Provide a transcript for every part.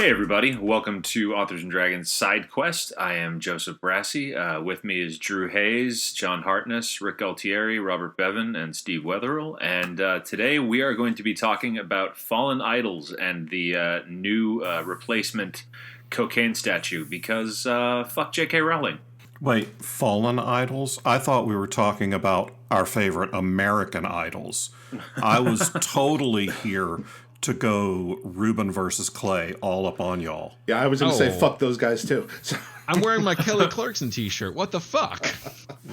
Hey everybody, welcome to Authors and Dragons Side Quest. I am Joseph Brassi. With me is Drew Hayes, John Hartness, Rick Galtieri, Robert Bevan, and Steve Wetherill. And today we are going to be talking about Fallen Idols and the new replacement cocaine statue because fuck J.K. Rowling. Wait, Fallen Idols? I thought we were talking about our favorite American Idols. I was totally here to go Ruben versus Clay all up on y'all. Yeah, I was going to say fuck those guys too. I'm wearing my Kelly Clarkson t-shirt. What the fuck?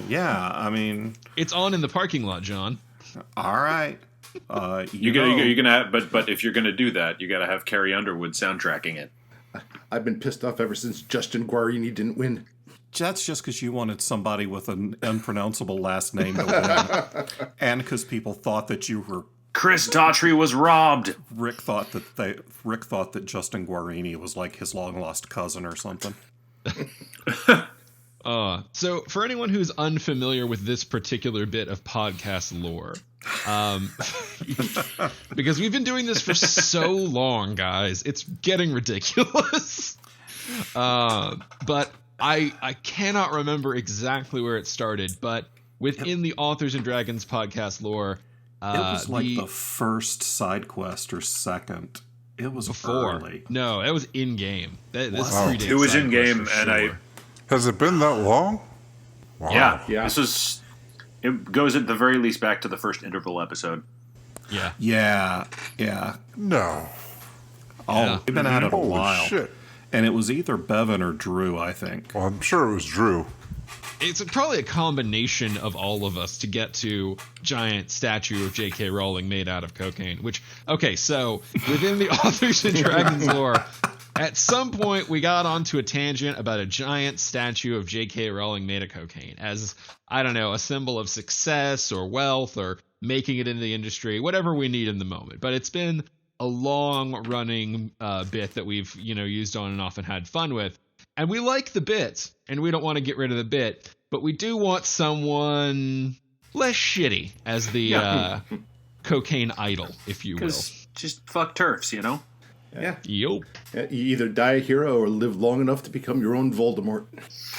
Yeah, I mean... It's on in the parking lot, John. All right. You're gonna have, but if you're gonna do that, you gotta have Carrie Underwood soundtracking it. I've been pissed off ever since Justin Guarini didn't win. That's just because you wanted somebody with an unpronounceable last name to win. And because people thought that you were... Chris Daughtry was robbed. Rick thought that Justin Guarini was like his long-lost cousin or something. So for anyone who's unfamiliar with this particular bit of podcast lore, because we've been doing this for so long, guys, it's getting ridiculous. But I cannot remember exactly where it started, but within the Authors and Dragons podcast lore, it was like the first side quest or second. It was early. No, that was in game. This It was in game, and Has it been that long? Wow. Yeah. It goes at the very least back to the first interval episode. Yeah. No. Oh, we've been at it a Holy while. shit. And it was either Bevan or Drew, I think. Well, I'm sure it was Drew. It's probably a combination of all of us to get to giant statue of J.K. Rowling made out of cocaine. So within the Authors and Dragons lore, at some point we got onto a tangent about a giant statue of J.K. Rowling made of cocaine as, I don't know, a symbol of success or wealth or making it into the industry, whatever we need in the moment. But it's been a long-running bit that we've used on and off and had fun with. And we like the bit, and we don't want to get rid of the bit, but we do want someone less shitty as the cocaine idol, if you will. Just fuck turfs, you know? Yeah. Yup. You either die a hero or live long enough to become your own Voldemort.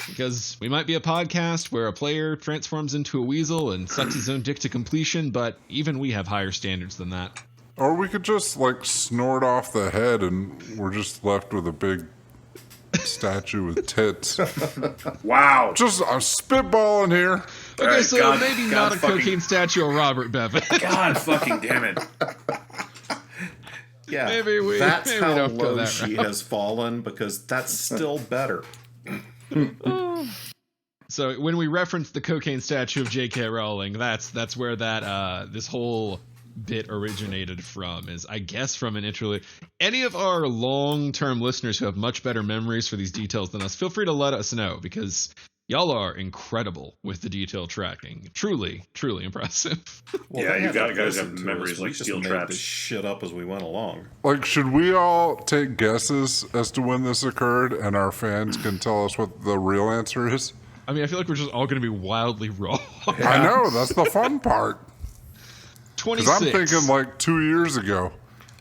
Because we might be a podcast where a player transforms into a weasel and sucks his own dick to completion, but even we have higher standards than that. Or we could just, snort off the head and we're just left with a big statue with tits. Wow. Just, I'm spitballing here. Okay, right, so God- maybe God not a fucking- cocaine statue of Robert Bevan. God fucking damn it. Yeah, that's maybe how don't go low that she route. has fallen, because that's still better. So when we reference the cocaine statue of J.K. Rowling, that's where that this whole bit originated from, is I guess from an interlude. Any of our long-term listeners who have much better memories for these details than us, feel free to let us know, because y'all are incredible with the detail tracking. Truly, truly impressive. Yeah, they you had got- to guys listen have to memories us. like We just steel made traps. this shit up as we went along. Should we all take guesses as to when this occurred and our fans can tell us what the real answer is? I mean, I feel like we're just all going to be wildly wrong. I know, that's the fun part. 26. Because I'm thinking 2 years ago.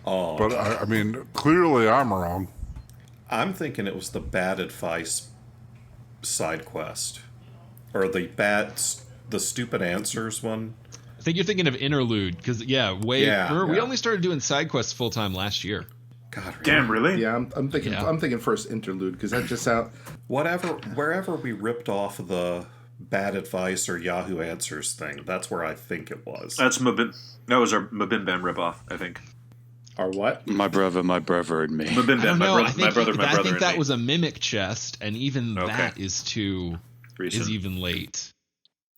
Oh, But, I mean, clearly I'm wrong. I'm thinking it was the Bad Advice side quest. Or the Stupid Answers one. I think you're thinking of Interlude, because, we only started doing side quests full-time last year. God, Damn, really? Yeah, I'm thinking first interlude, because that just sounds... Wherever we ripped off the Bad Advice or Yahoo Answers thing, that's where I think it was. That was our Mabim Bam ripoff, I think. Or what? My brother and me. Mabim I Bam, don't know. I think and that me. was a mimic chest, and even that is Recent. even late.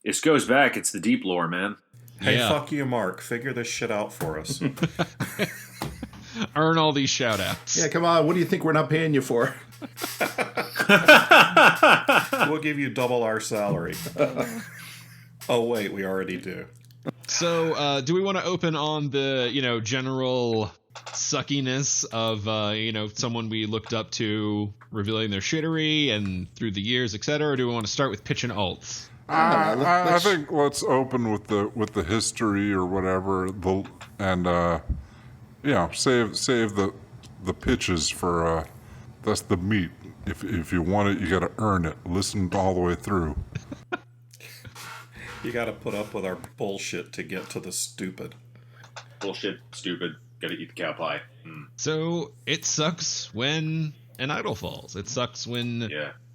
It goes back. It's the deep lore, man. Hey, Yeah. fuck you, Mark. Figure this shit out for us. Earn all these shout-outs. Yeah, come on. What do you think we're not paying you for? We'll give you double our salary. Oh, wait, we already do. So, do we want to open on the, general suckiness of, someone we looked up to revealing their shittery and through the years, etc., or do we want to start with pitching alts? I think let's open with the history or whatever, save the pitches for That's the meat. If you want it, you got to earn it. Listen all the way through. You got to put up with our bullshit to get to the stupid. Bullshit, stupid. Gotta eat the cow pie. So it sucks when an idol falls. It sucks when,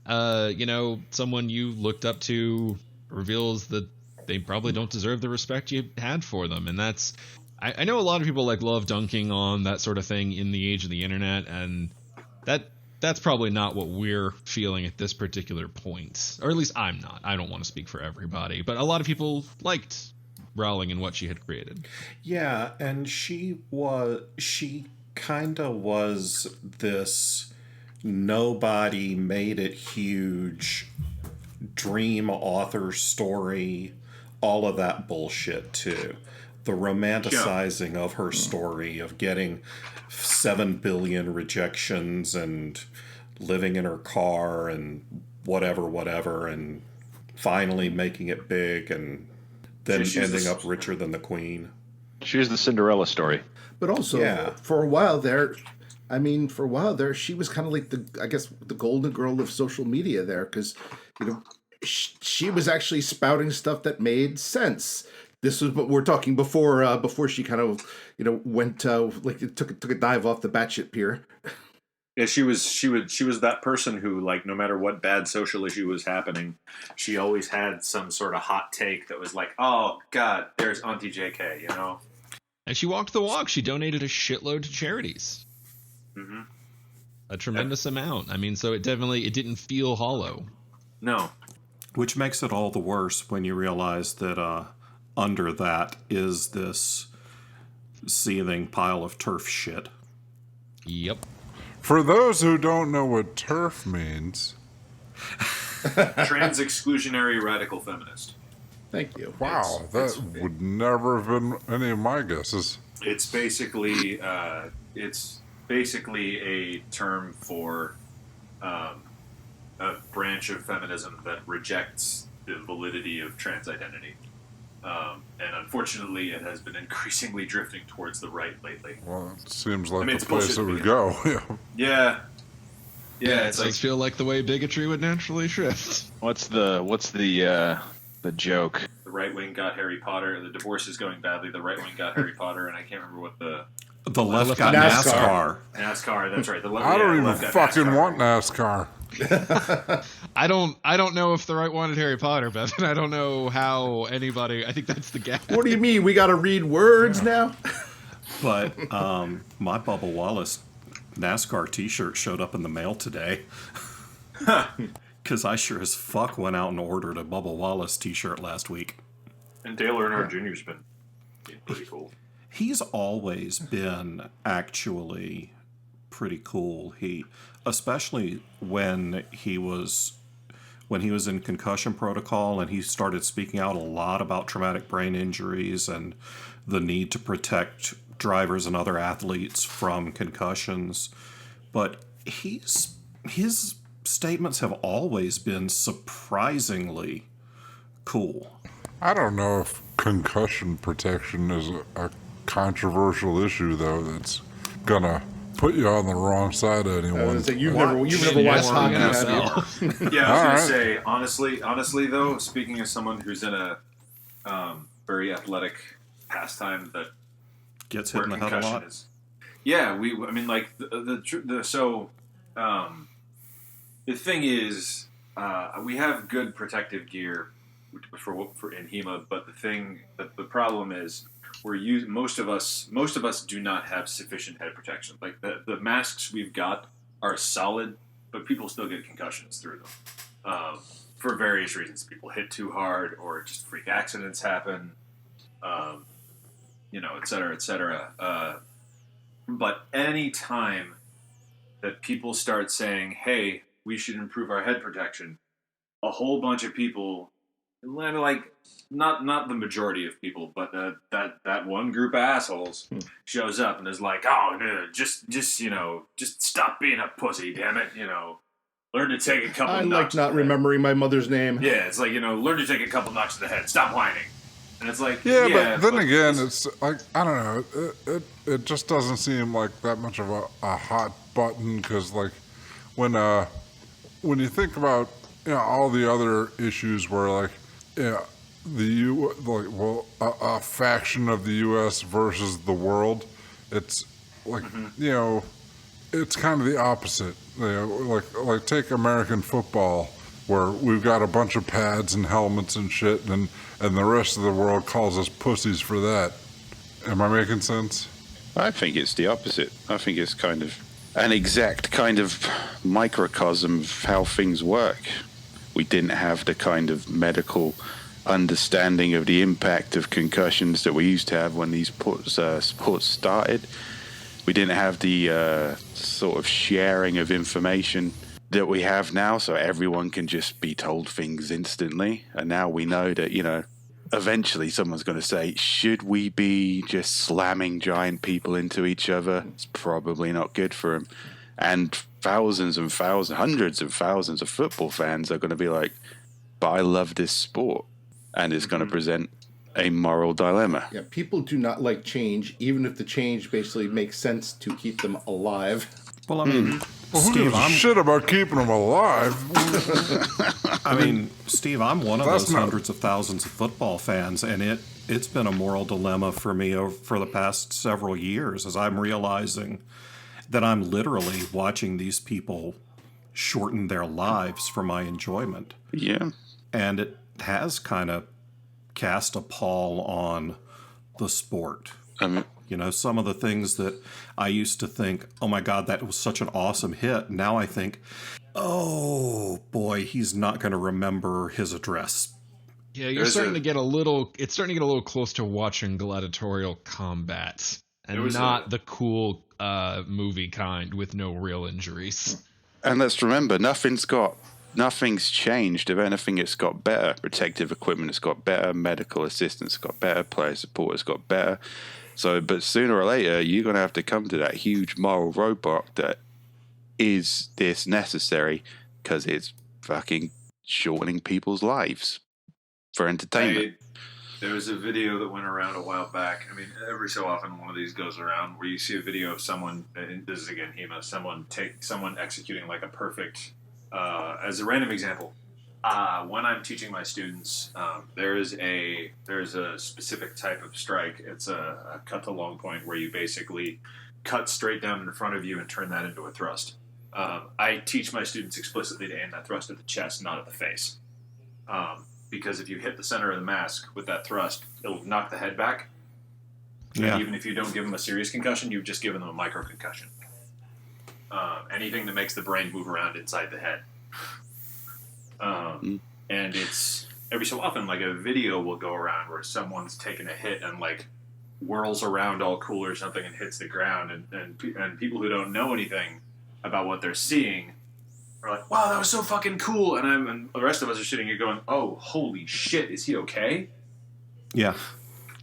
someone you looked up to reveals that they probably don't deserve the respect you had for them. And that's, I know a lot of people love dunking on that sort of thing in the age of the internet, and that's probably not what we're feeling at this particular point. Or at least I'm not. I don't want to speak for everybody, but a lot of people liked Rowling and what she had created. Yeah, and she kind of was this nobody made it huge dream author story, all of that bullshit too. The romanticizing of her story of getting 7 billion rejections and living in her car and whatever, and finally making it big and then ending up richer than the queen. She was the Cinderella story. But also, for a while there, she was kind of like the golden girl of social media there, because, she was actually spouting stuff that made sense. This was what we're talking before she kind of, went took a dive off the batshit pier. Yeah, she was that person who, no matter what bad social issue was happening, she always had some sort of hot take that was like, oh God, there's Auntie JK, And she walked the walk. She donated a shitload to charities. Mm-hmm. A tremendous amount. I mean, so it didn't feel hollow. No. Which makes it all the worse when you realize that under that is this seething pile of turf shit. Yep. For those who don't know what turf means, trans exclusionary radical feminist. Thank you. Wow, that would never have been any of my guesses. It's basically a term for a branch of feminism that rejects the validity of trans identity. And unfortunately, it has been increasingly drifting towards the right lately. Well, it seems like the it's place bullshit that we go. Yeah. Yeah, it does feel like the way bigotry would naturally shift. What's the joke? The right wing got Harry Potter. The divorce is going badly. The right wing got Harry Potter, and I can't remember what the left got NASCAR. NASCAR, that's right. I don't even fucking want NASCAR. I don't know if the right wanted Harry Potter, Bevan. I don't know how anybody. I think that's the gap. What do you mean? We got to read words now? But my Bubba Wallace NASCAR T-shirt showed up in the mail today. Because I sure as fuck went out and ordered a Bubba Wallace T-shirt last week. And Dale Earnhardt Jr.'s been pretty cool. He's always been actually pretty cool. Especially when he was in concussion protocol and he started speaking out a lot about traumatic brain injuries and the need to protect drivers and other athletes from concussions. But his statements have always been surprisingly cool. I don't know if concussion protection is a controversial issue, though, that's gonna put you on the wrong side of anyone. You've never watched hockey, have you? Yeah, I was going to say, honestly, though, speaking as someone who's in a very athletic pastime that gets hit in the head a lot. The thing is, we have good protective gear for in HEMA, but the problem is most of us do not have sufficient head protection. Like the masks we've got are solid, but people still get concussions through them for various reasons. People hit too hard, or just freak accidents happen, et cetera, et cetera. But any time that people start saying, "Hey, we should improve our head protection," a whole bunch of people, like not the majority of people, but that one group of assholes shows up and is like, "Oh, no, just stop being a pussy, damn it, learn to take a couple." I like not remembering my mother's name. Yeah, it's like learn to take a couple knocks to the head. Stop whining. And it's like, but then again, it's like, I don't know, it just doesn't seem like that much of a hot button, because like when you think about all the other issues where like a faction of the U.S. versus the world, it's like it's kind of the opposite. Like take American football, where we've got a bunch of pads and helmets and shit, and the rest of the world calls us pussies for that. Am I making sense? I think it's the opposite. I think it's kind of an exact kind of microcosm of how things work. We didn't have the kind of medical understanding of the impact of concussions that we used to have when these sports started. We didn't have the sort of sharing of information that we have now, so everyone can just be told things instantly. And now we know that, eventually someone's going to say, should we be just slamming giant people into each other? It's probably not good for them. And thousands and thousands, hundreds of thousands of football fans are going to be like, but I love this sport. And it's going to present a moral dilemma. Yeah, people do not like change, even if the change basically makes sense to keep them alive. Well, I mean, Well, who Steve, gives a shit about keeping them alive? Steve, I'm one of those hundreds of thousands of football fans, and it's been a moral dilemma for me for the past several years as I'm realizing that I'm literally watching these people shorten their lives for my enjoyment. Yeah. And it has kind of cast a pall on the sport. Some of the things that I used to think, oh my God, that was such an awesome hit. Now I think, oh boy, he's not going to remember his address. Yeah, it's starting to get a little close to watching gladiatorial combat and not the cool movie kind with no real injuries. And let's remember, nothing's changed. If anything, it's got better. Protective equipment has got better. Medical assistance got better. Player support has got better. So, but sooner or later, you're going to have to come to that huge moral roadblock that is this necessary because it's fucking shortening people's lives for entertainment. There was a video that went around a while back. I mean, every so often one of these goes around where you see a video of someone, and this is again HEMA, someone executing like a perfect, as a random example, when I'm teaching my students, there is a specific type of strike. It's a cut to long point where you basically cut straight down in front of you and turn that into a thrust. I teach my students explicitly to aim that thrust at the chest, not at the face. Because if you hit the center of the mask with that thrust, it'll knock the head back. Yeah. And even if you don't give them a serious concussion, you've just given them a micro concussion. Anything that makes the brain move around inside the head. And it's every so often like a video will go around where someone's taken a hit and like whirls around all cool or something and hits the ground, and people who don't know anything about what they're seeing are like, wow, that was so fucking cool, and the rest of us are sitting here going, oh, holy shit, is he okay? Yeah.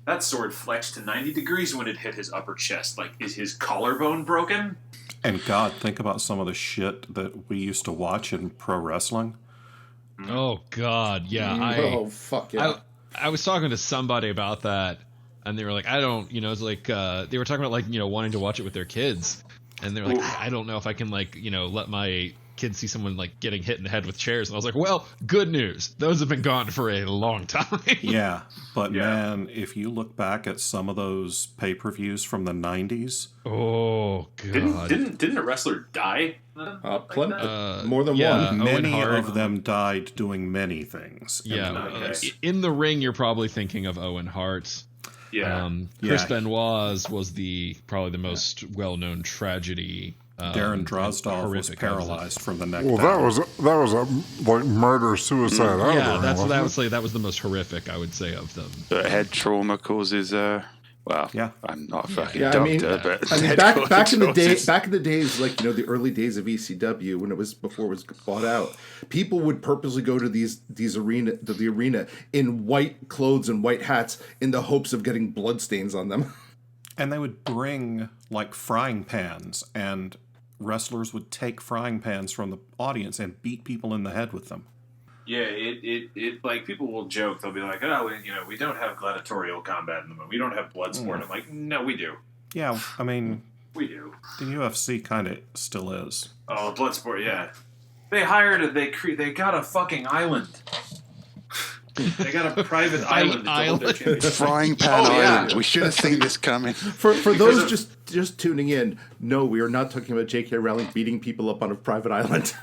That sword flexed to 90 degrees when it hit his upper chest. Like, is his collarbone broken? And God, think about some of the shit that we used to watch in pro wrestling. Oh God, yeah. Oh fuck yeah. I was talking to somebody about that, and they were like, I don't, it's like they were talking about like wanting to watch it with their kids, and they're like, I don't know if I can like let my kids see someone like getting hit in the head with chairs. And I was like, well, good news, those have been gone for a long time. Yeah, but man, if you look back at some of those pay-per-views from the 90s, oh God, didn't a wrestler die? More than one. Many of them died doing many things. Yeah, in the ring, you're probably thinking of Owen Hart. Yeah, Chris Benoit was probably the most well-known tragedy. Darren Drozdov was paralyzed from the neck Well, down. that was a like murder suicide. Yeah, that was the most horrific, I would say, of them. But head trauma causes yeah. I'm not a fucking Yeah, doctor, but I mean, back in the days, like the early days of ECW, when before it was bought out, people would purposely go to the arena in white clothes and white hats in the hopes of getting bloodstains on them. And they would bring like frying pans, and wrestlers would take frying pans from the audience and beat people in the head with them. Yeah, it like people will joke. They'll be like, oh, we don't have gladiatorial combat in the movie. We don't have blood sport. I'm like, no, we do. Yeah, I mean, We do. The UFC kind of still is. Oh, Bloodsport, yeah. They hired it. They got a fucking island. They got a private island. To hold their championship. Frying Pan Oh, yeah. Island. We should have seen this coming. For those just tuning in, no, we are not talking about J.K. Rowling beating people up on a private island.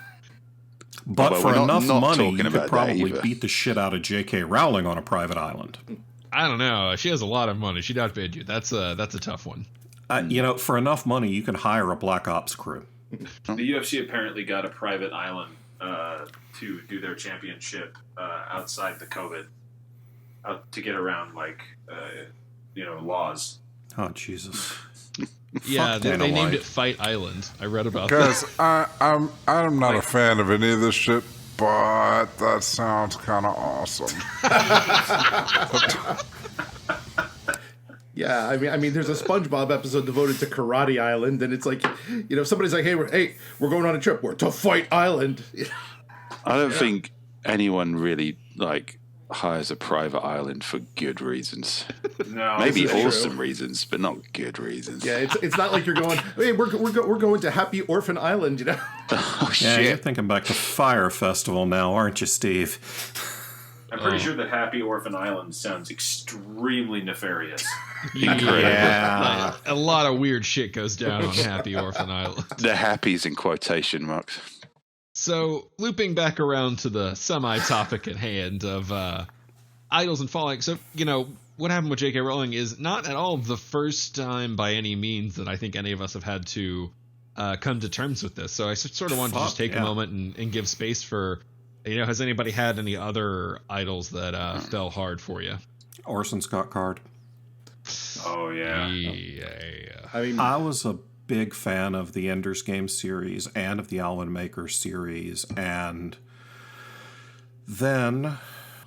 But Well, for we're not- enough not money, talking you about could that probably either. beat the shit out of J.K. Rowling on a private island. I don't know. She has a lot of money. She'd outbid you. That's a tough one. For enough money, you can hire a Black Ops crew. The UFC apparently got a private island to do their championship outside the COVID, to get around laws. Oh, Jesus. Yeah, Fuck they Dana named White. it Fight Island. I read about Guys, that. I'm not a fan of any of this shit, but that sounds kind of awesome. Yeah, I mean, there's a SpongeBob episode devoted to Karate Island, and it's like, somebody's like, hey, we're going on a trip. We're to Fight Island. I don't think anyone really hires a private island for good reasons. No, Maybe this is true. awesome reasons, but not good reasons. Yeah, it's not like you're going, hey, we're going to Happy Orphan Island, Oh Yeah, you're shit! thinking back to Fire Festival now, aren't you, Steve? I'm pretty sure that Happy Orphan Island sounds extremely nefarious. Yeah. A lot of weird shit goes down on Happy Orphan Island. The happies in quotation marks. So, looping back around to the semi-topic at hand of idols and falling. So, what happened with J.K. Rowling is not at all the first time by any means that I think any of us have had to come to terms with this. So I sort of wanted to just take a moment and give space for, has anybody had any other idols that fell hard for you? Orson Scott Card. Oh yeah. Yeah. I mean, I was a big fan of the Ender's Game series and of the Alan Maker series, and then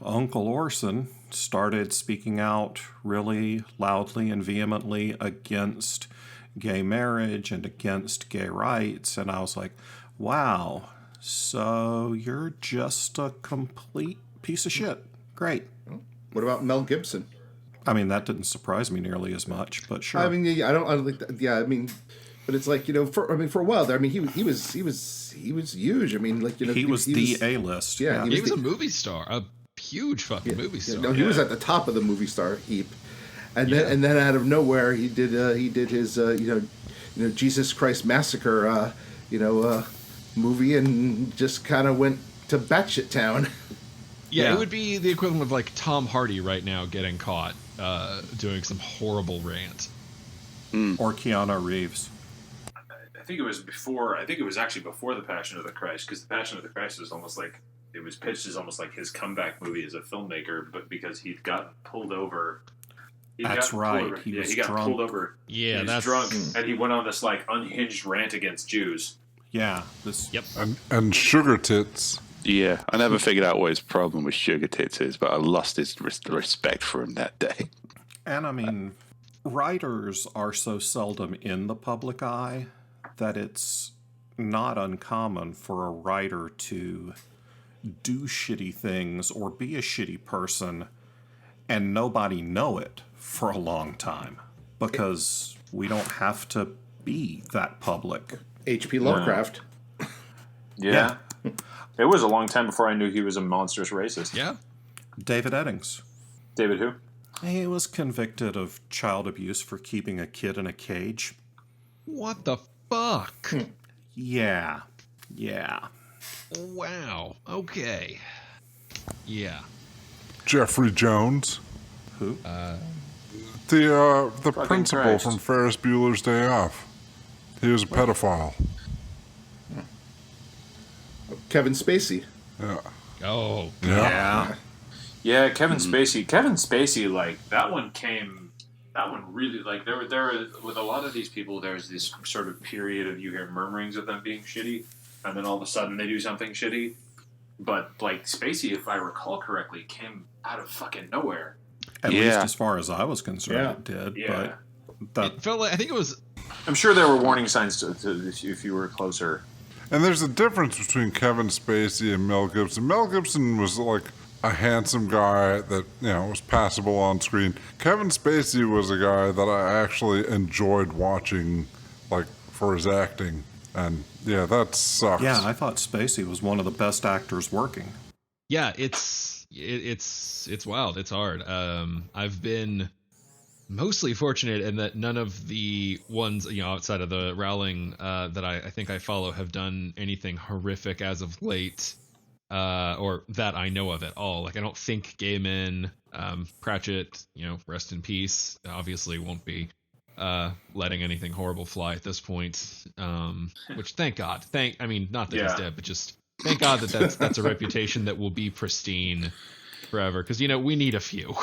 Uncle Orson started speaking out really loudly and vehemently against gay marriage and against gay rights, and I was like, wow, so you're just a complete piece of shit. Great. what about Mel Gibson? I mean, that didn't surprise me nearly as much, but sure. I mean, yeah, I don't think that, yeah, I mean, but it's like, for a while there, I mean, he was huge. I mean, he was the A-list. Yeah, He was a movie star, a huge fucking movie star. No, he was at the top of the movie star heap, and then out of nowhere he did his Jesus Christ Massacre movie and just kind of went to batshit town. Yeah, it would be the equivalent of like Tom Hardy right now getting caught doing some horrible rant. Or Keanu Reeves. I think it was actually before The Passion of the Christ, because The Passion of the Christ was almost like, it was pitched as almost like his comeback movie as a filmmaker, but because he'd gotten pulled over. He That's got pulled right. over. He Yeah, was he got drunk. pulled over. Yeah, he was that's drunk, and he went on this unhinged rant against Jews. Yeah. This. Yep. And sugar tits. Yeah, I never figured out what his problem with Sugar Tits is, but I lost his respect for him that day. And I mean, writers are so seldom in the public eye that it's not uncommon for a writer to do shitty things or be a shitty person and nobody know it for a long time, because we don't have to be that public. H.P. Lovecraft. Yeah. It was a long time before I knew he was a monstrous racist. Yeah. David Eddings. David who? He was convicted of child abuse for keeping a kid in a cage. What the fuck? Yeah. Wow. Okay. Yeah. Jeffrey Jones. Who? The Fucking principal Christ. from Ferris Bueller's Day Off. He was a pedophile. Kevin Spacey. Yeah. Oh. Yeah. Yeah, Kevin Spacey. Kevin Spacey, that one really, there were, with a lot of these people, there's this sort of period of you hear murmurings of them being shitty, and then all of a sudden they do something shitty. But, Spacey, if I recall correctly, came out of fucking nowhere. At least as far as I was concerned, Yeah. it did. Yeah. But that It felt like, I think it was. I'm sure there were warning signs to if you were closer. And there's a difference between Kevin Spacey and Mel Gibson. Mel Gibson was like a handsome guy that, was passable on screen. Kevin Spacey was a guy that I actually enjoyed watching like for his acting, and yeah, that sucks. Yeah, I thought Spacey was one of the best actors working. Yeah, it's wild. It's hard. I've been mostly fortunate in that none of the ones, outside of the Rowling that I think I follow have done anything horrific as of late, or that I know of at all. Like, I don't think Gaiman, Pratchett, rest in peace, obviously won't be letting anything horrible fly at this point. Which, thank God. Not that he's dead, but just thank God that's a reputation that will be pristine forever. Because, we need a few.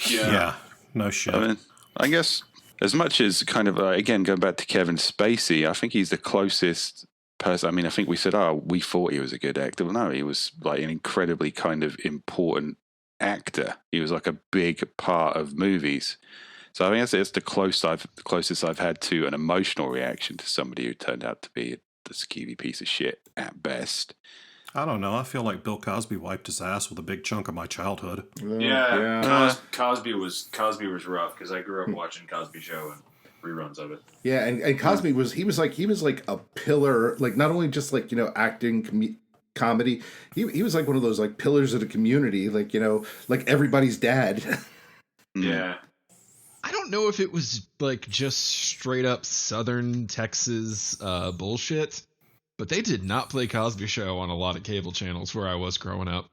Yeah, no shit. I mean, I guess as much as kind of, again, going back to Kevin Spacey, I think he's the closest person. I mean, I think we said, we thought he was a good actor. Well, no, he was like an incredibly kind of important actor. He was like a big part of movies. So I think it's the closest I've had to an emotional reaction to somebody who turned out to be a skeevy piece of shit at best. I don't know. I feel like Bill Cosby wiped his ass with a big chunk of my childhood. Cosby was rough because I grew up watching Cosby Show and reruns of it. Yeah, and Cosby was like a pillar, like not only just like acting comedy. He was like one of those like pillars of the community, like like everybody's dad. Yeah. I don't know if it was like just straight up Southern Texas bullshit, but they did not play Cosby Show on a lot of cable channels where I was growing up.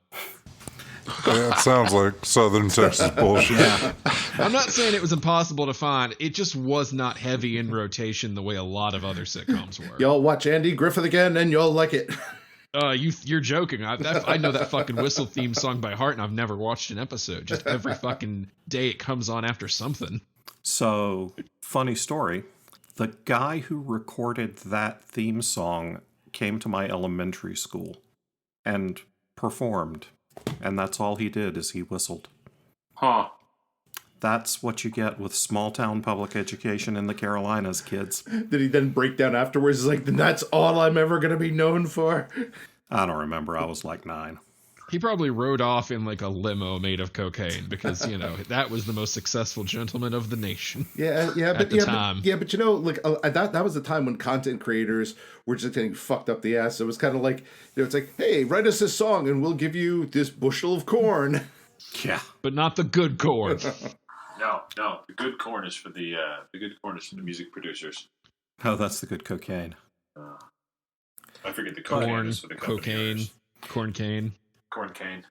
Yeah, it sounds like Southern Texas bullshit. Yeah. I'm not saying it was impossible to find. It just was not heavy in rotation the way a lot of other sitcoms were. Y'all watch Andy Griffith again, and y'all like it. You're joking. I know that fucking whistle theme song by heart, and I've never watched an episode. Just every fucking day it comes on after something. So, funny story. The guy who recorded that theme song came to my elementary school and performed. And that's all he did is he whistled. Huh. That's what you get with small town public education in the Carolinas, kids. Did he then break down afterwards? He's like, that's all I'm ever going to be known for? I don't remember. I was like 9. He probably rode off in like a limo made of cocaine because, that was the most successful gentleman of the nation. But that was the time when content creators were just getting fucked up the ass. So it was kind of like, it's like, hey, write us this song and we'll give you this bushel of corn. Yeah. But not the good corn. No. The good corn is for the music producers. Oh, that's the good cocaine. I forget the cocaine Corn, is for the cocaine, corn cane. Corn cane.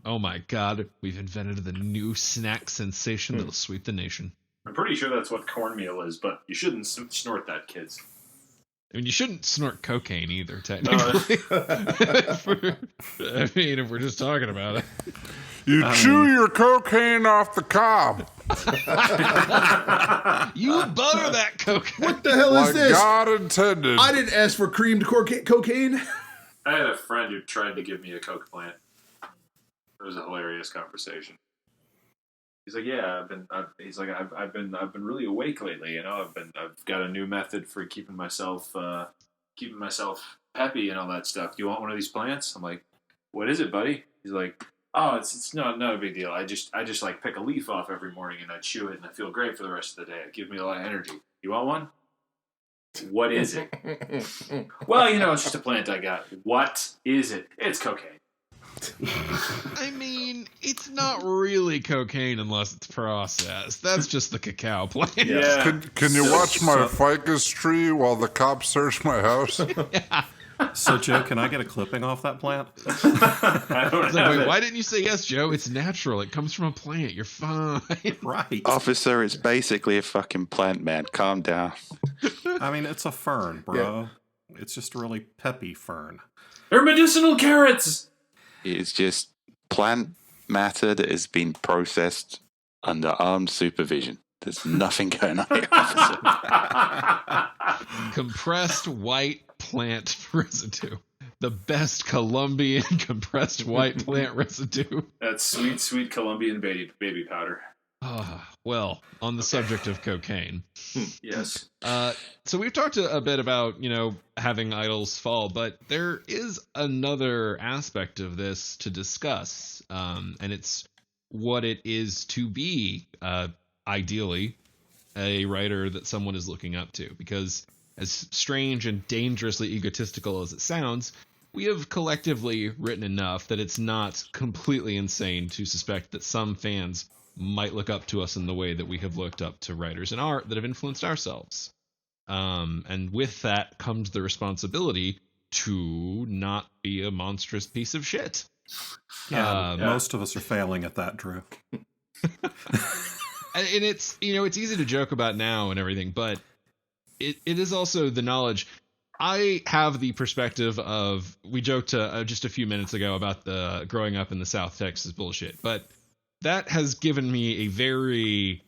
Oh my God, we've invented the new snack sensation that'll sweep the nation. I'm pretty sure that's what cornmeal is, but you shouldn't snort that, kids. I mean, you shouldn't snort cocaine either, technically. If we're just talking about it. You chew your cocaine off the cob. You butter that cocaine. What the hell is Like this? God intended. I didn't ask for creamed cocaine. I had a friend who tried to give me a coke plant. It was a hilarious conversation. He's like, "Yeah, I've been really awake lately. I've got a new method for keeping myself peppy and all that stuff. Do you want one of these plants?" I'm like, "What is it, buddy?" He's like, "Oh, it's not a big deal. I just like pick a leaf off every morning and I chew it and I feel great for the rest of the day. It gives me a lot of energy. You want one?" What is it? Well, it's just a plant I got. What is it? It's cocaine. I mean, it's not really cocaine unless it's processed. That's just the cacao plant. Yeah. Can you watch my ficus tree while the cops search my house? So, Joe, can I get a clipping off that plant? I don't It's have like, wait, it. why didn't you say yes, Joe? It's natural. It comes from a plant. You're fine. Right. Officer, it's basically a fucking plant, man. Calm down. I mean, it's a fern, bro. It's just a really peppy fern. They're medicinal carrots. It's just plant matter that has been processed under armed supervision. There's nothing going on here, officer. Compressed white plant residue. The best Colombian compressed white plant residue. That sweet, sweet Colombian baby powder. Well, on the subject of cocaine. Yes. So we've talked a bit about, having idols fall, but there is another aspect of this to discuss. And it's what it is to be, ideally, a writer that someone is looking up to. Because as strange and dangerously egotistical as it sounds, we have collectively written enough that it's not completely insane to suspect that some fans might look up to us in the way that we have looked up to writers in art that have influenced ourselves. And with that comes the responsibility to not be a monstrous piece of shit. Yeah, most of us are failing at that, Drew. And it's, it's easy to joke about now and everything, but it is also the knowledge. I have the perspective of, we joked just a few minutes ago about the growing up in the South Texas bullshit, but that has given me a very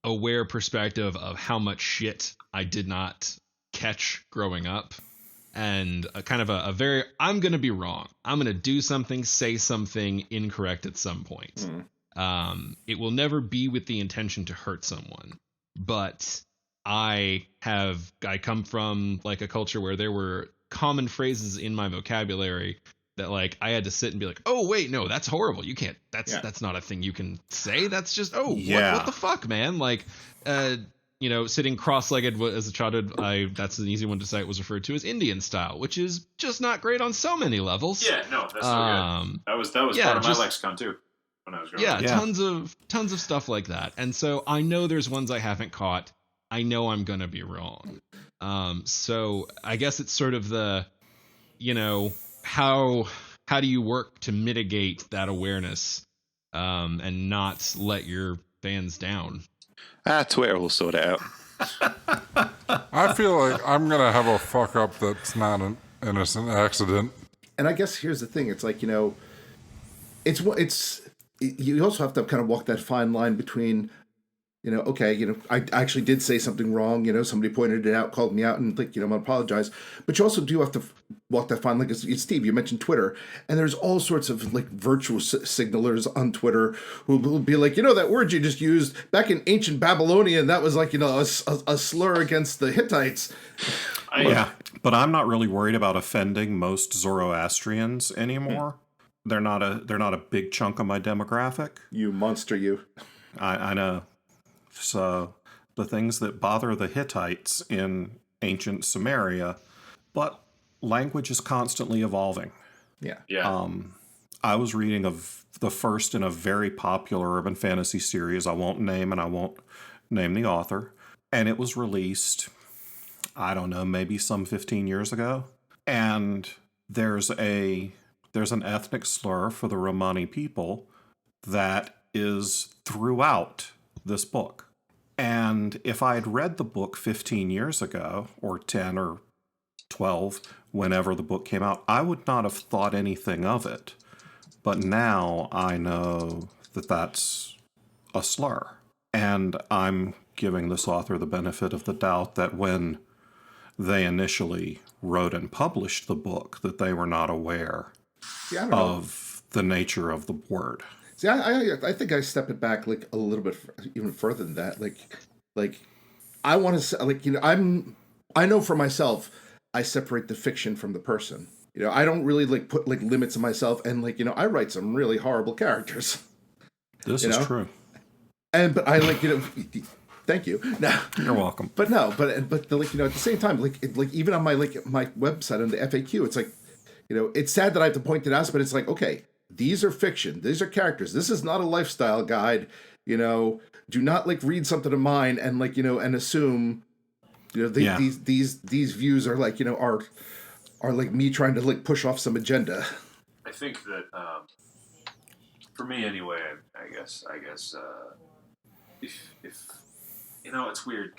aware perspective of how much shit I did not catch growing up. And a kind of a very, I'm going to be wrong. I'm going to do something, say something incorrect at some point. It will never be with the intention to hurt someone, but I come from like a culture where there were common phrases in my vocabulary that like I had to sit and be like, oh wait, no, that's horrible. You can't, that's not a thing you can say. That's just, what the fuck, man? Like, sitting cross-legged as a child, that's an easy one to cite, was referred to as Indian style, which is just not great on so many levels. Yeah, no, that's so good. That was part of my lexicon too when I was growing up. Tons of stuff like that. And so I know there's ones I haven't caught. I know I'm gonna be wrong. So I guess it's sort of the, how do you work to mitigate that awareness, and not let your fans down? Twitter will sort it out. I feel like I'm going to have a fuck up that's not an innocent accident. And I guess here's the thing. It's like, you also have to kind of walk that fine line between, I actually did say something wrong. Somebody pointed it out, called me out, and I'm gonna apologize. But you also do have to walk that fine line. Like Steve, you mentioned Twitter, and there's all sorts of like virtual signalers on Twitter who will be like, that word you just used back in ancient Babylonian, that was like, a slur against the Hittites. But I'm not really worried about offending most Zoroastrians anymore. They're not a big chunk of my demographic. You monster, you. I know. So the things that bother the Hittites in ancient Sumeria, but language is constantly evolving. Yeah. I was reading of the first in a very popular urban fantasy series I won't name, and I won't name the author, and it was released, I don't know, maybe some 15 years ago. And there's an ethnic slur for the Romani people that is throughout this book. And if I had read the book 15 years ago, or 10 or 12, whenever the book came out, I would not have thought anything of it. But now I know that that's a slur. And I'm giving this author the benefit of the doubt that when they initially wrote and published the book, that they were not aware of the nature of the word. See, I think I step it back like a little bit even further than that. Like I want to say, I know for myself, I separate the fiction from the person. I don't really put limits on myself, and I write some really horrible characters. This is true. But I thank you. Now you're welcome. But at the same time, even on my website on the FAQ, it's it's sad that I have to point it out, but it's okay. These are fiction. These are characters. This is not a lifestyle guide. Do not read something of mine and and assume, these views are are me trying to push off some agenda. I think that for me anyway, I guess if it's weird.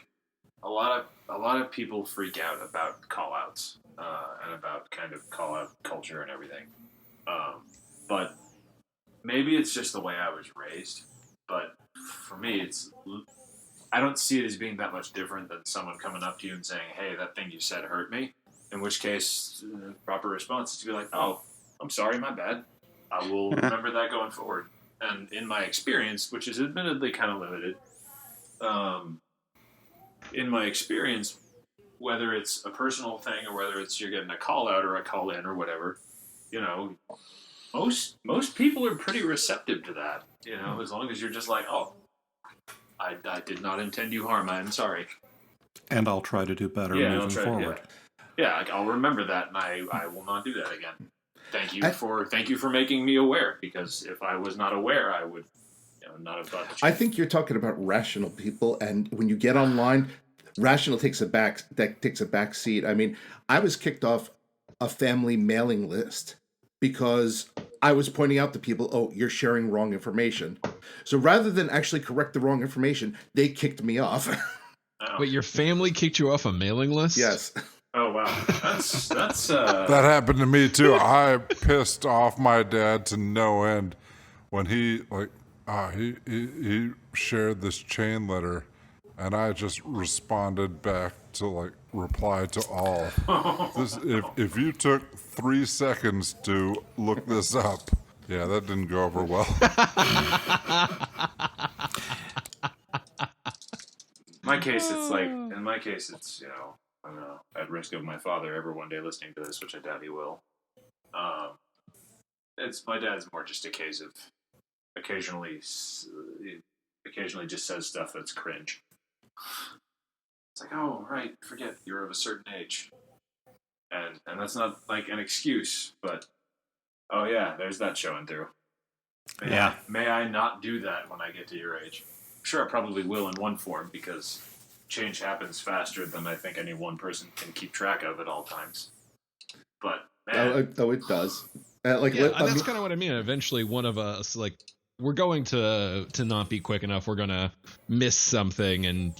A lot of people freak out about call outs and about kind of call out culture and everything. But maybe it's just the way I was raised. But for me, I don't see it as being that much different than someone coming up to you and saying, hey, that thing you said hurt me. In which case, the proper response is to be like, oh, I'm sorry, my bad. I will remember that going forward. And in my experience, which is admittedly kind of limited, in my experience, whether it's a personal thing or whether it's you're getting a call out or a call in or whatever, most people are pretty receptive to that, as long as you're just like, oh, I did not intend you harm. I'm sorry. And I'll try to do better Yeah, moving forward. Yeah, I'll remember that, and I will not do that again. Thank you for making me aware, because if I was not aware, I would not have thought to change. I think you're talking about rational people, and when you get online, rational takes a back seat. I mean, I was kicked off a family mailing list because I was pointing out to people, "Oh, you're sharing wrong information." So rather than actually correct the wrong information, they kicked me off. Oh. But your family kicked you off a mailing list? Yes. Oh wow, that's That happened to me too. I pissed off my dad to no end when he shared this chain letter, and I just responded back to reply to all. If you took 3 seconds to look this up, yeah, that didn't go over well. In my case, it's I don't know, at risk of my father ever one day listening to this, which I doubt he will. It's my dad's more just a case of occasionally just says stuff that's cringe. It's like, oh right, forget you're of a certain age, and that's not like an excuse, but oh yeah, there's that showing through. May I not do that when I get to your age? Sure, I probably will in one form, because change happens faster than I think any one person can keep track of at all times. But man, it does. That's kind of what I mean. Eventually, one of us, we're going to not be quick enough. We're gonna miss something, and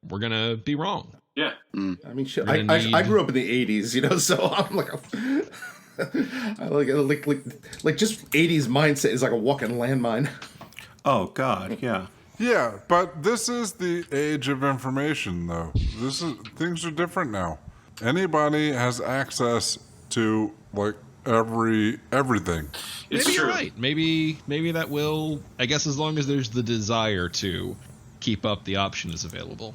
we're gonna be wrong. Yeah. I mean, shit. I grew up in the '80s, so I'm like, I like just '80s mindset is like a walking landmine. Oh God, yeah. Yeah, but this is the age of information, though. Things are different now. Anybody has access to everything. It's Maybe true. you're right. Maybe that will. I guess as long as there's the desire to keep up, the option is available.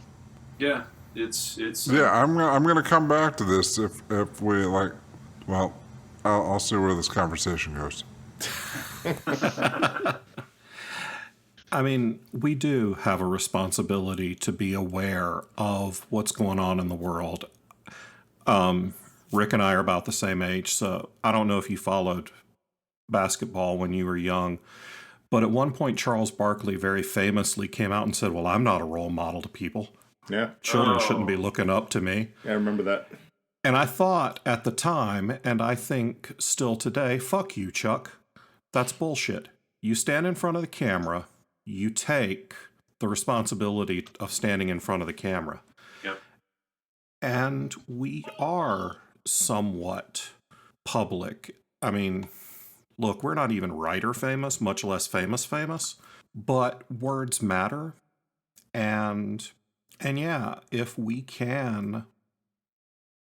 Yeah, it's. Yeah, I'm gonna come back to this if we Well, I'll see where this conversation goes. I mean, we do have a responsibility to be aware of what's going on in the world. Rick and I are about the same age, so I don't know if you followed basketball when you were young, but at one point Charles Barkley very famously came out and said, "Well, I'm not a role model to people. Yeah. Children shouldn't be looking up to me." Yeah, I remember that. And I thought at the time, and I think still today, fuck you, Chuck. That's bullshit. You stand in front of the camera, you take the responsibility of standing in front of the camera. Yep. And we are somewhat public. I mean, look, we're not even writer famous, much less famous, but words matter. And yeah, if we can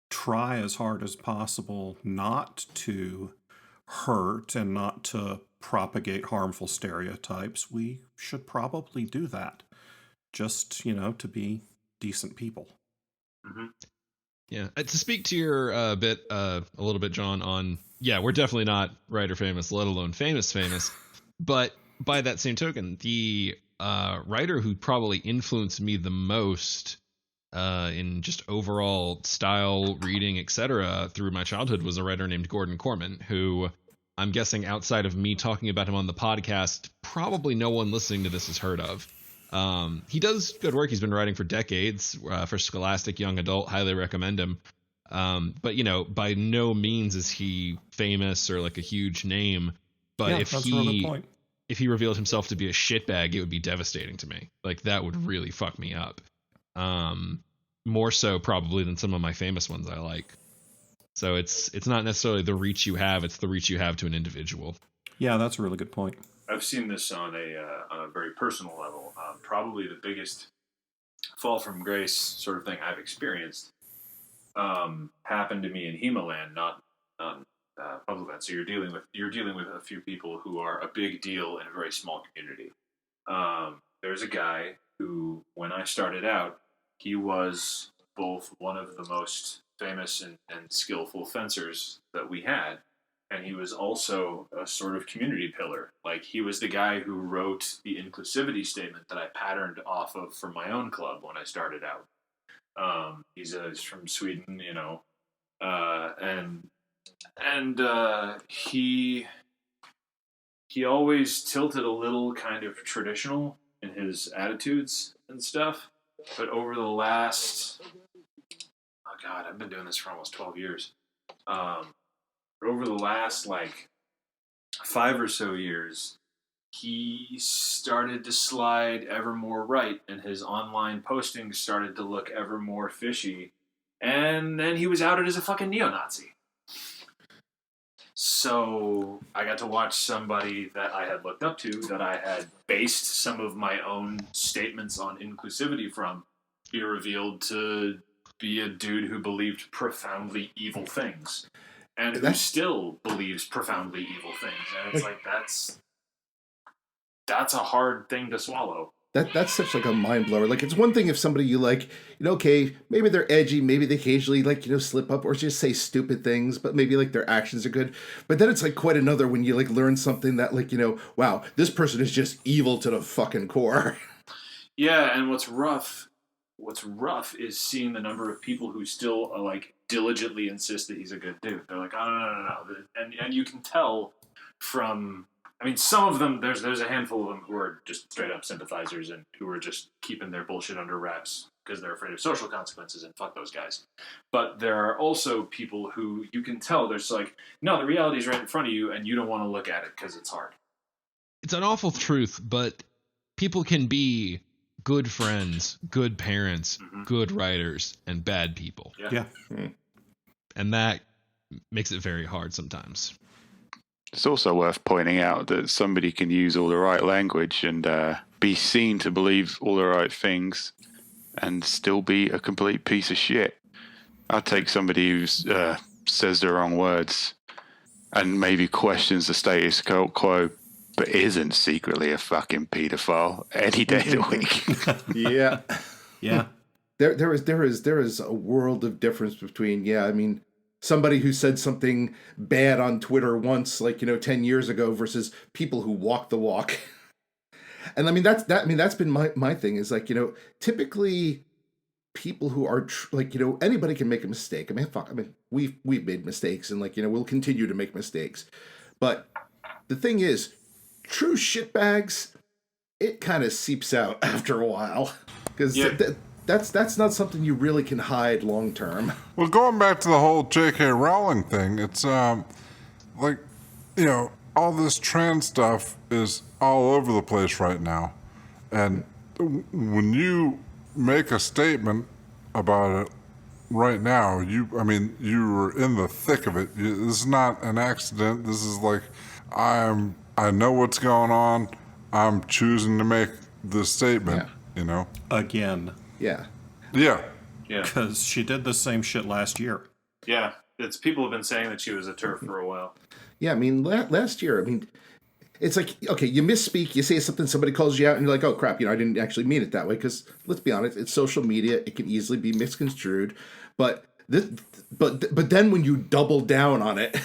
try as hard as possible not to hurt and not to propagate harmful stereotypes, we should probably do that. Just, to be decent people. Mm-hmm. Yeah. To speak to your bit a little bit, John, on, we're definitely not writer famous, let alone famous. But by that same token, the writer who probably influenced me the most in just overall style, reading, etc. through my childhood was a writer named Gordon Corman, who I'm guessing outside of me talking about him on the podcast, probably no one listening to this has heard of. He does good work. He's been writing for decades for Scholastic Young Adult. Highly recommend him. But by no means is he famous or like a huge name. But if he revealed himself to be a shitbag, it would be devastating to me. Like, that would really fuck me up. More so probably than some of my famous ones I like. So it's not necessarily the reach you have; it's the reach you have to an individual. Yeah, that's a really good point. I've seen this on a very personal level. Probably the biggest fall from grace sort of thing I've experienced happened to me in Hemaland, not public land. So you're dealing with a few people who are a big deal in a very small community. There's a guy who, when I started out, he was both one of the most famous and skillful fencers that we had, and he was also a sort of community pillar. Like, he was the guy who wrote the inclusivity statement that I patterned off of for my own club when I started out. He's from Sweden, you know, and he always tilted a little kind of traditional in his attitudes and stuff. But over the last, oh God, I've been doing this for almost 12 years. Over the last like 5 or so years, he started to slide ever more right, and his online postings started to look ever more fishy. And then he was outed as a fucking neo-Nazi. So I got to watch somebody that I had looked up to, that I had based some of my own statements on inclusivity from, be revealed to be a dude who believed profoundly evil things. And who still believes profoundly evil things. And it's like, that's a hard thing to swallow. That's such like a mind blower. Like, it's one thing if somebody you like, you know, okay, maybe they're edgy, maybe they occasionally like, you know, slip up or just say stupid things, but maybe like their actions are good. But then it's like quite another when you like learn something that like, you know, wow, this person is just evil to the fucking core. Yeah, and what's rough is seeing the number of people who still like diligently insist that he's a good dude. They're like, oh no. And you can tell from, I mean, some of them, there's a handful of them who are just straight up sympathizers and who are just keeping their bullshit under wraps because they're afraid of social consequences, and fuck those guys. But there are also people who you can tell there's like, no, the reality is right in front of you and you don't want to look at it because it's hard. It's an awful truth, but people can be good friends, good parents, good writers, and bad people. Yeah. And that makes it very hard sometimes. It's also worth pointing out that somebody can use all the right language and be seen to believe all the right things and still be a complete piece of shit. I'd take somebody who says the wrong words and maybe questions the status quo, but isn't secretly a fucking pedophile any day of the week. Yeah. Yeah. There is a world of difference between, I mean, somebody who said something bad on Twitter once, like, you know, 10 years ago versus people who walk the walk. And I mean, that's been my thing is like, you know, typically people who are like, you know, anybody can make a mistake. I mean, we've made mistakes and like, you know, we'll continue to make mistakes. But the thing is, true shitbags, it kind of seeps out after a while because that's not something you really can hide long term. Well, going back to the whole J.K. Rowling thing, it's like, you know, all this trans stuff is all over the place right now. And when you make a statement about it right now, you were in the thick of it. This is not an accident. This is like, I know what's going on. I'm choosing to make this statement, you know? Again. Yeah. Yeah. Yeah. Because she did the same shit last year. Yeah. People have been saying that she was a TERF for a while. Yeah, I mean, last year, I mean, it's like, okay, you misspeak, you say something, somebody calls you out, and you're like, oh, crap, you know, I didn't actually mean it that way, because, let's be honest, it's social media, it can easily be misconstrued, but then when you double down on it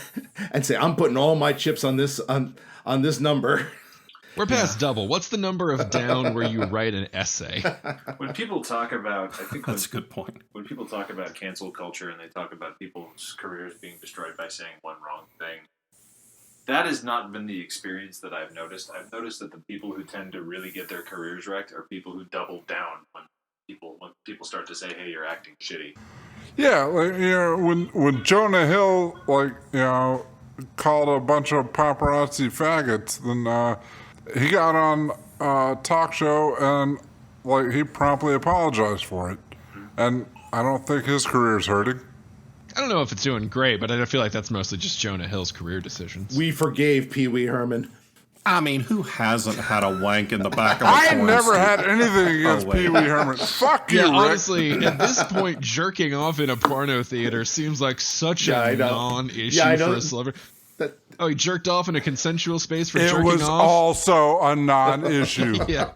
and say, I'm putting all my chips on this number... We're past double. What's the number of down where you write an essay? When people talk about, I think that's a good point. When people talk about cancel culture and they talk about people's careers being destroyed by saying one wrong thing, that has not been the experience that I've noticed. I've noticed that the people who tend to really get their careers wrecked are people who double down when people start to say, "Hey, you're acting shitty." Yeah, like, you know, when Jonah Hill, like, you know, called a bunch of paparazzi faggots, then he got on a talk show and like he promptly apologized for it. And I don't think his career's hurting. I don't know if it's doing great, but I feel like that's mostly just Jonah Hill's career decisions. We forgave Pee Wee Herman. I mean, who hasn't had a wank in the back of a I porn never suit? had anything against Pee Wee Herman. Fuck you, Yeah, Rick. honestly, at this point, jerking off in a porno theater seems like such a non-issue for a celebrity. Oh, he jerked off in a consensual space for jerking off? It was also a non-issue. Yeah.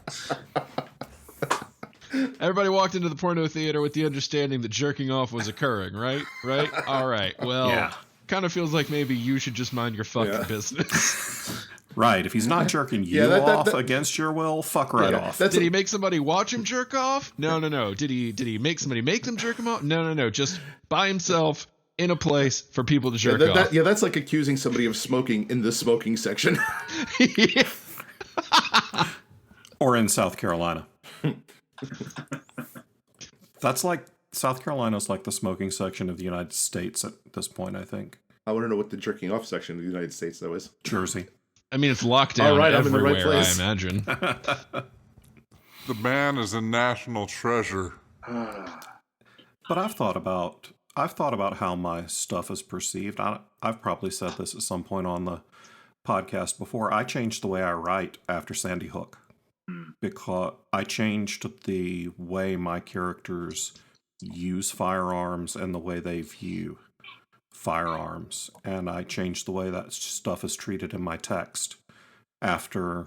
Everybody walked into the porno theater with the understanding that jerking off was occurring, right? Right? All right. Well, kind of feels like maybe you should just mind your fucking business. Right. If he's not jerking you Yeah, off against your will, fuck right off. That's Did he make somebody watch him jerk off? No. Did he make somebody make them jerk him off? No. Just by himself in a place for people to jerk off. that's like accusing somebody of smoking in the smoking section. Or in South Carolina. That's like, South Carolina's like the smoking section of the United States at this point, I think. I want to know what the jerking off section of the United States, though, is. Jersey. I mean, it's locked down All right, I'm in the everywhere, right place. I imagine. The man is a national treasure. But I've thought about how my stuff is perceived. I've probably said this at some point on the podcast before. I changed the way I write after Sandy Hook because I changed the way my characters use firearms and the way they view firearms, and I changed the way that stuff is treated in my text after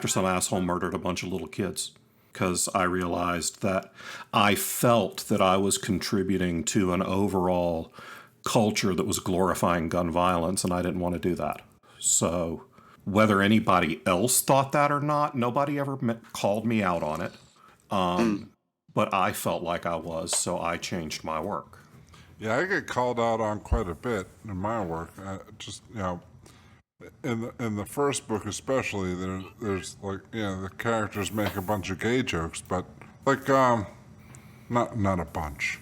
some asshole murdered a bunch of little kids, because I realized that I felt that I was contributing to an overall culture that was glorifying gun violence, and I didn't want to do that. So whether anybody else thought that or not, nobody ever called me out on it, but I felt like I was, so I changed my work. Yeah, I get called out on quite a bit in my work. In the first book especially, there's like, the characters make a bunch of gay jokes, but like not a bunch,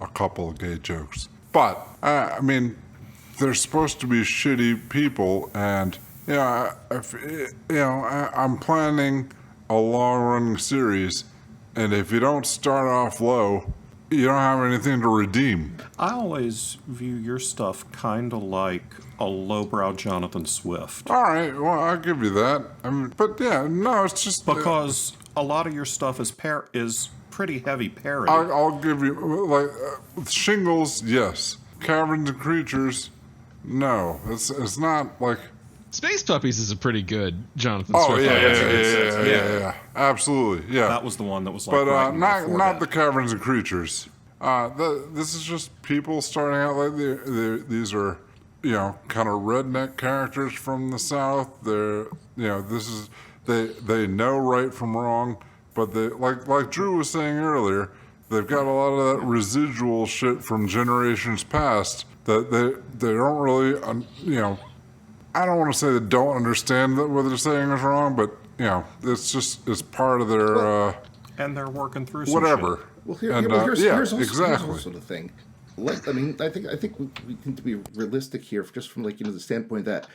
a couple of gay jokes. But I mean, they're supposed to be shitty people, and I'm planning a long-running series, and if you don't start off low, you don't have anything to redeem. I always view your stuff kind of like a lowbrow Jonathan Swift. All right, well, I'll give you that. I mean, but yeah, no, it's just because a lot of your stuff is pretty heavy parody. I'll give you like Shingles, yes. Caverns and Creatures, no. It's not like Space Puppies is a pretty good Jonathan Oh Swift. yeah, absolutely, yeah. That was the one that was like, but not the Caverns and Creatures. This is just people starting out like these are kind of redneck characters from the South. They're this is they know right from wrong, but they like Drew was saying earlier, they've got a lot of that residual shit from generations past that they don't really I don't want to say they don't understand that what they're saying is wrong, but it's part of their and they're working through some whatever. shit. Well, here's exactly. also the thing. I mean, I think we need to be realistic here, just from the standpoint that,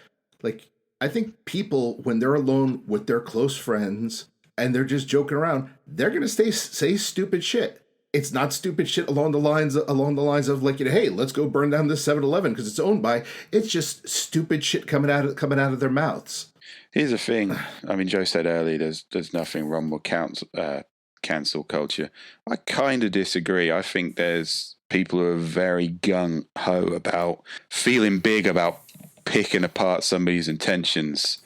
I think people, when they're alone with their close friends and they're just joking around, they're gonna say stupid shit. It's not stupid shit along the lines of hey, let's go burn down this 7-Eleven because it's owned by. It's just stupid shit coming out of their mouths. Here's the thing. I mean, Joe said earlier, there's nothing wrong with cancel culture. I kind of disagree. I think there's people who are very gung-ho about feeling big about picking apart somebody's intentions,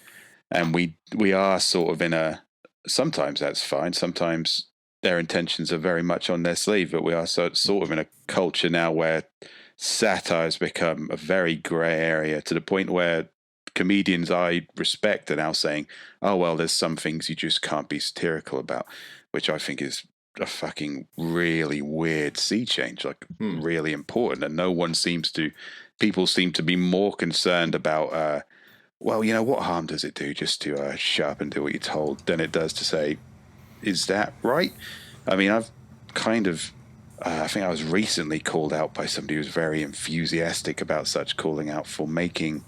and we are sort of in a. Sometimes that's fine. Sometimes their intentions are very much on their sleeve, but we are sort of in a culture now where satire has become a very grey area, to the point where comedians I respect are now saying, oh, well, there's some things you just can't be satirical about, which I think is a fucking really weird sea change, really important. And people seem to be more concerned about, well, what harm does it do just to shut up and do what you're told, than it does to say, is that right? I mean, I've kind of, I think I was recently called out by somebody who was very enthusiastic about such calling out for making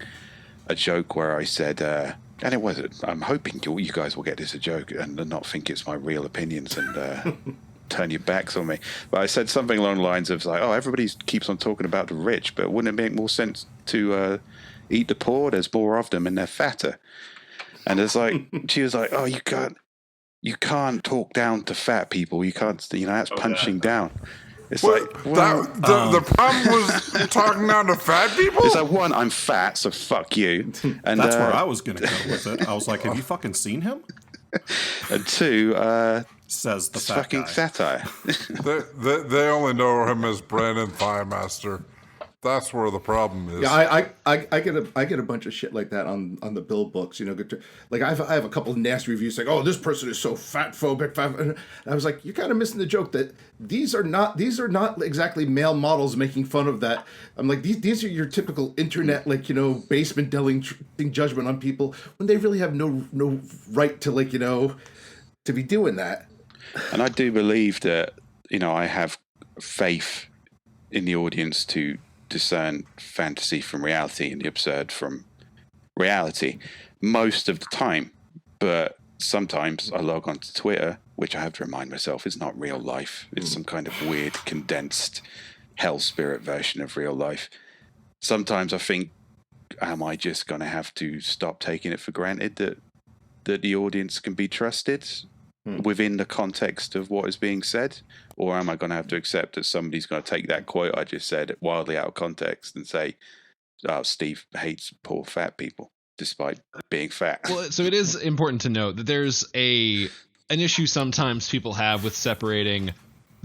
a joke where I said, and it wasn't, I'm hoping you guys will get this a joke and not think it's my real opinions and turn your backs on me. But I said something along the lines of everybody keeps on talking about the rich, but wouldn't it make more sense to eat the poor? There's more of them and they're fatter. And it's she was like, oh, you can't talk down to fat people. You can't, that's punching down. It's the problem was talking down to fat people? It's one, I'm fat, so fuck you. And that's where I was going to go with it. I was like, have you fucking seen him? And two, says the it's fat fucking guy. satire. they only know him as Brandon Thighmaster. That's where the problem is. Yeah, I get a bunch of shit like that on the Bill books. Like I have a couple of nasty reviews like, oh, this person is so fat phobic. And I was like, you're kind of missing the joke that these are not exactly male models making fun of that. I'm like, these are your typical internet basement delving judgment on people when they really have no right to to be doing that. And I do believe that I have faith in the audience to discern fantasy from reality and the absurd from reality most of the time. But sometimes I log onto Twitter, which I have to remind myself is not real life. It's some kind of weird, condensed hell spirit version of real life. Sometimes I think, am I just going to have to stop taking it for granted that the audience can be trusted within the context of what is being said? Or am I going to have to accept that somebody's going to take that quote I just said wildly out of context and say, oh, Steve hates poor fat people, despite being fat? Well, so it is important to note that there's an issue sometimes people have with separating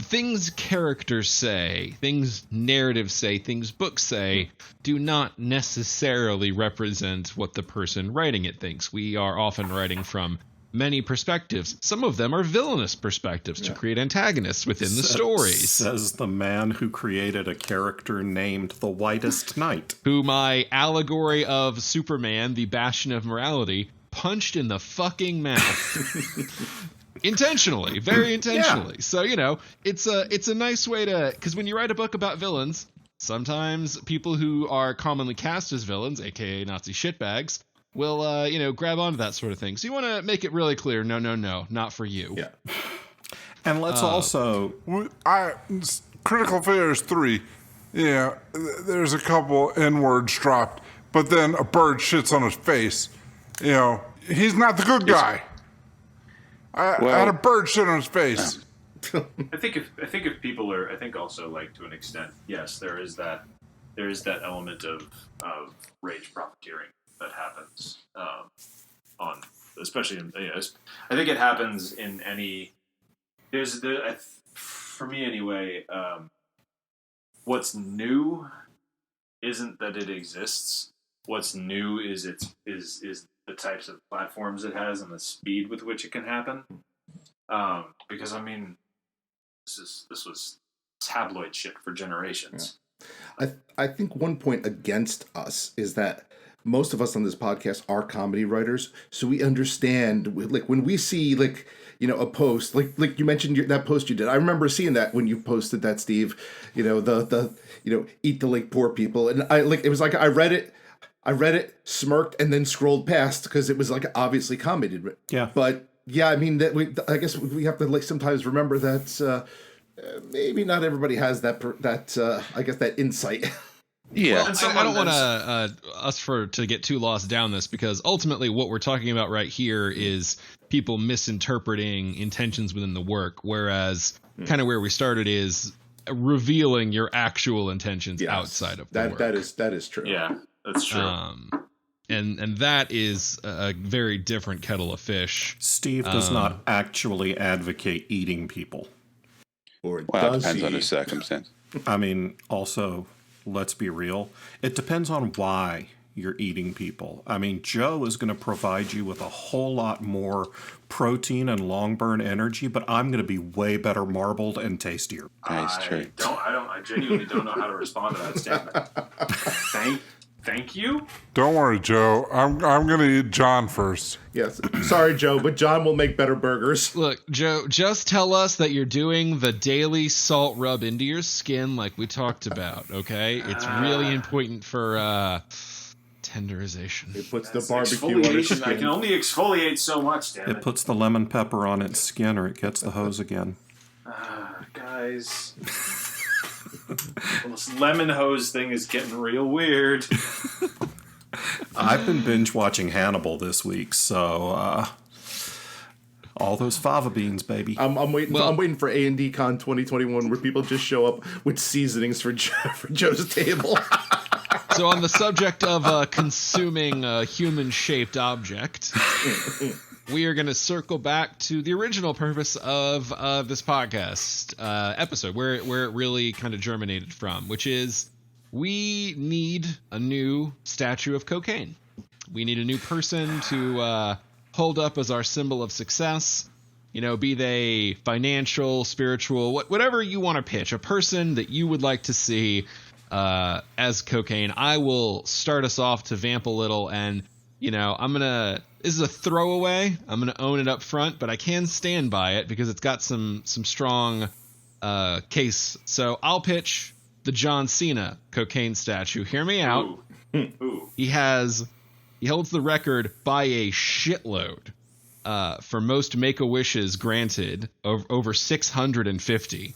things characters say, things narratives say, things books say, do not necessarily represent what the person writing it thinks. We are often writing from many perspectives. Some of them are villainous perspectives to create antagonists within the stories. Says the man who created a character named the Whitest Knight. Who my allegory of Superman, the bastion of morality, punched in the fucking mouth. Intentionally, very intentionally. Yeah. So, it's a nice way to, because when you write a book about villains, sometimes people who are commonly cast as villains, aka Nazi shitbags, will, grab onto that sort of thing. So you want to make it really clear, no, not for you. Yeah. And let's also... Critical Failures 3, there's a couple N-words dropped, but then a bird shits on his face. He's not the good guy. I had a bird shit on his face. I think if people are, I think also like to an extent, yes, there is that element of rage profiteering that happens especially in, I think it happens in any, for me anyway, what's new isn't that it exists. What's new is the types of platforms it has and the speed with which it can happen. Because this was tabloid shit for generations. Yeah. I think one point against us is that most of us on this podcast are comedy writers, so we understand. Like when we see a post like you mentioned that post you did. I remember seeing that when you posted that, Steve. The eat the poor people, and it was like I read it, smirked, and then scrolled past because it was obviously comedy. Yeah, but yeah, I guess we have to sometimes remember that maybe not everybody has that I guess that insight. Yeah, well, I don't want us to get too lost down this, because ultimately what we're talking about right here is people misinterpreting intentions within the work, whereas kind of where we started is revealing your actual intentions outside of the work. That is true. Yeah, that's true. And that is a very different kettle of fish. Steve does not actually advocate eating people. Or it depends on the circumstance. Also, let's be real. It depends on why you're eating people. Joe is going to provide you with a whole lot more protein and long burn energy, but I'm going to be way better marbled and tastier. That's true. I genuinely don't know how to respond to that statement. Thank you. Don't worry, Joe. I'm going to eat John first. Yes. Sorry, Joe, but John will make better burgers. Look, Joe, just tell us that you're doing the daily salt rub into your skin like we talked about, okay? It's really important for tenderization. It puts the barbecue on its skin. I can only exfoliate so much, damn it. It puts the lemon pepper on its skin, or it gets the hose again. Guys... This lemon hose thing is getting real weird. I've been binge watching Hannibal this week, so all those fava beans, baby. I'm waiting for A&D Con 2021 where people just show up with seasonings for Joe's table. So on the subject of consuming a human-shaped object, we are going to circle back to the original purpose of this podcast episode, where it really kind of germinated from, which is we need a new statue of cocaine. We need a new person to hold up as our symbol of success. You know, be they financial, spiritual, whatever you want to pitch. A person that you would like to see as cocaine. I will start us off to vamp a little, and, you know, this is a throwaway. I'm going to own it up front, but I can stand by it because it's got some strong case. So I'll pitch the John Cena cocaine statue. Hear me out. Ooh. He holds the record by a shitload for most Make-A-Wishes granted, over 650.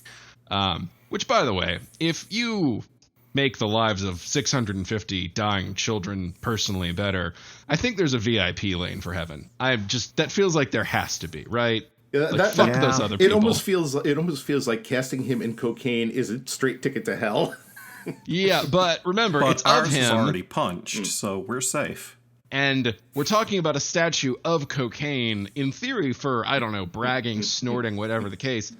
Which, by the way, if you make the lives of 650 dying children personally better, I think there's a VIP lane for heaven. That feels like there has to be, right? Fuck those other people. It almost feels like casting him in cocaine is a straight ticket to hell. Yeah, but remember, But it's of ours is him. already punched, so we're safe. And we're talking about a statue of cocaine, in theory, for, I don't know, bragging, snorting, whatever the case.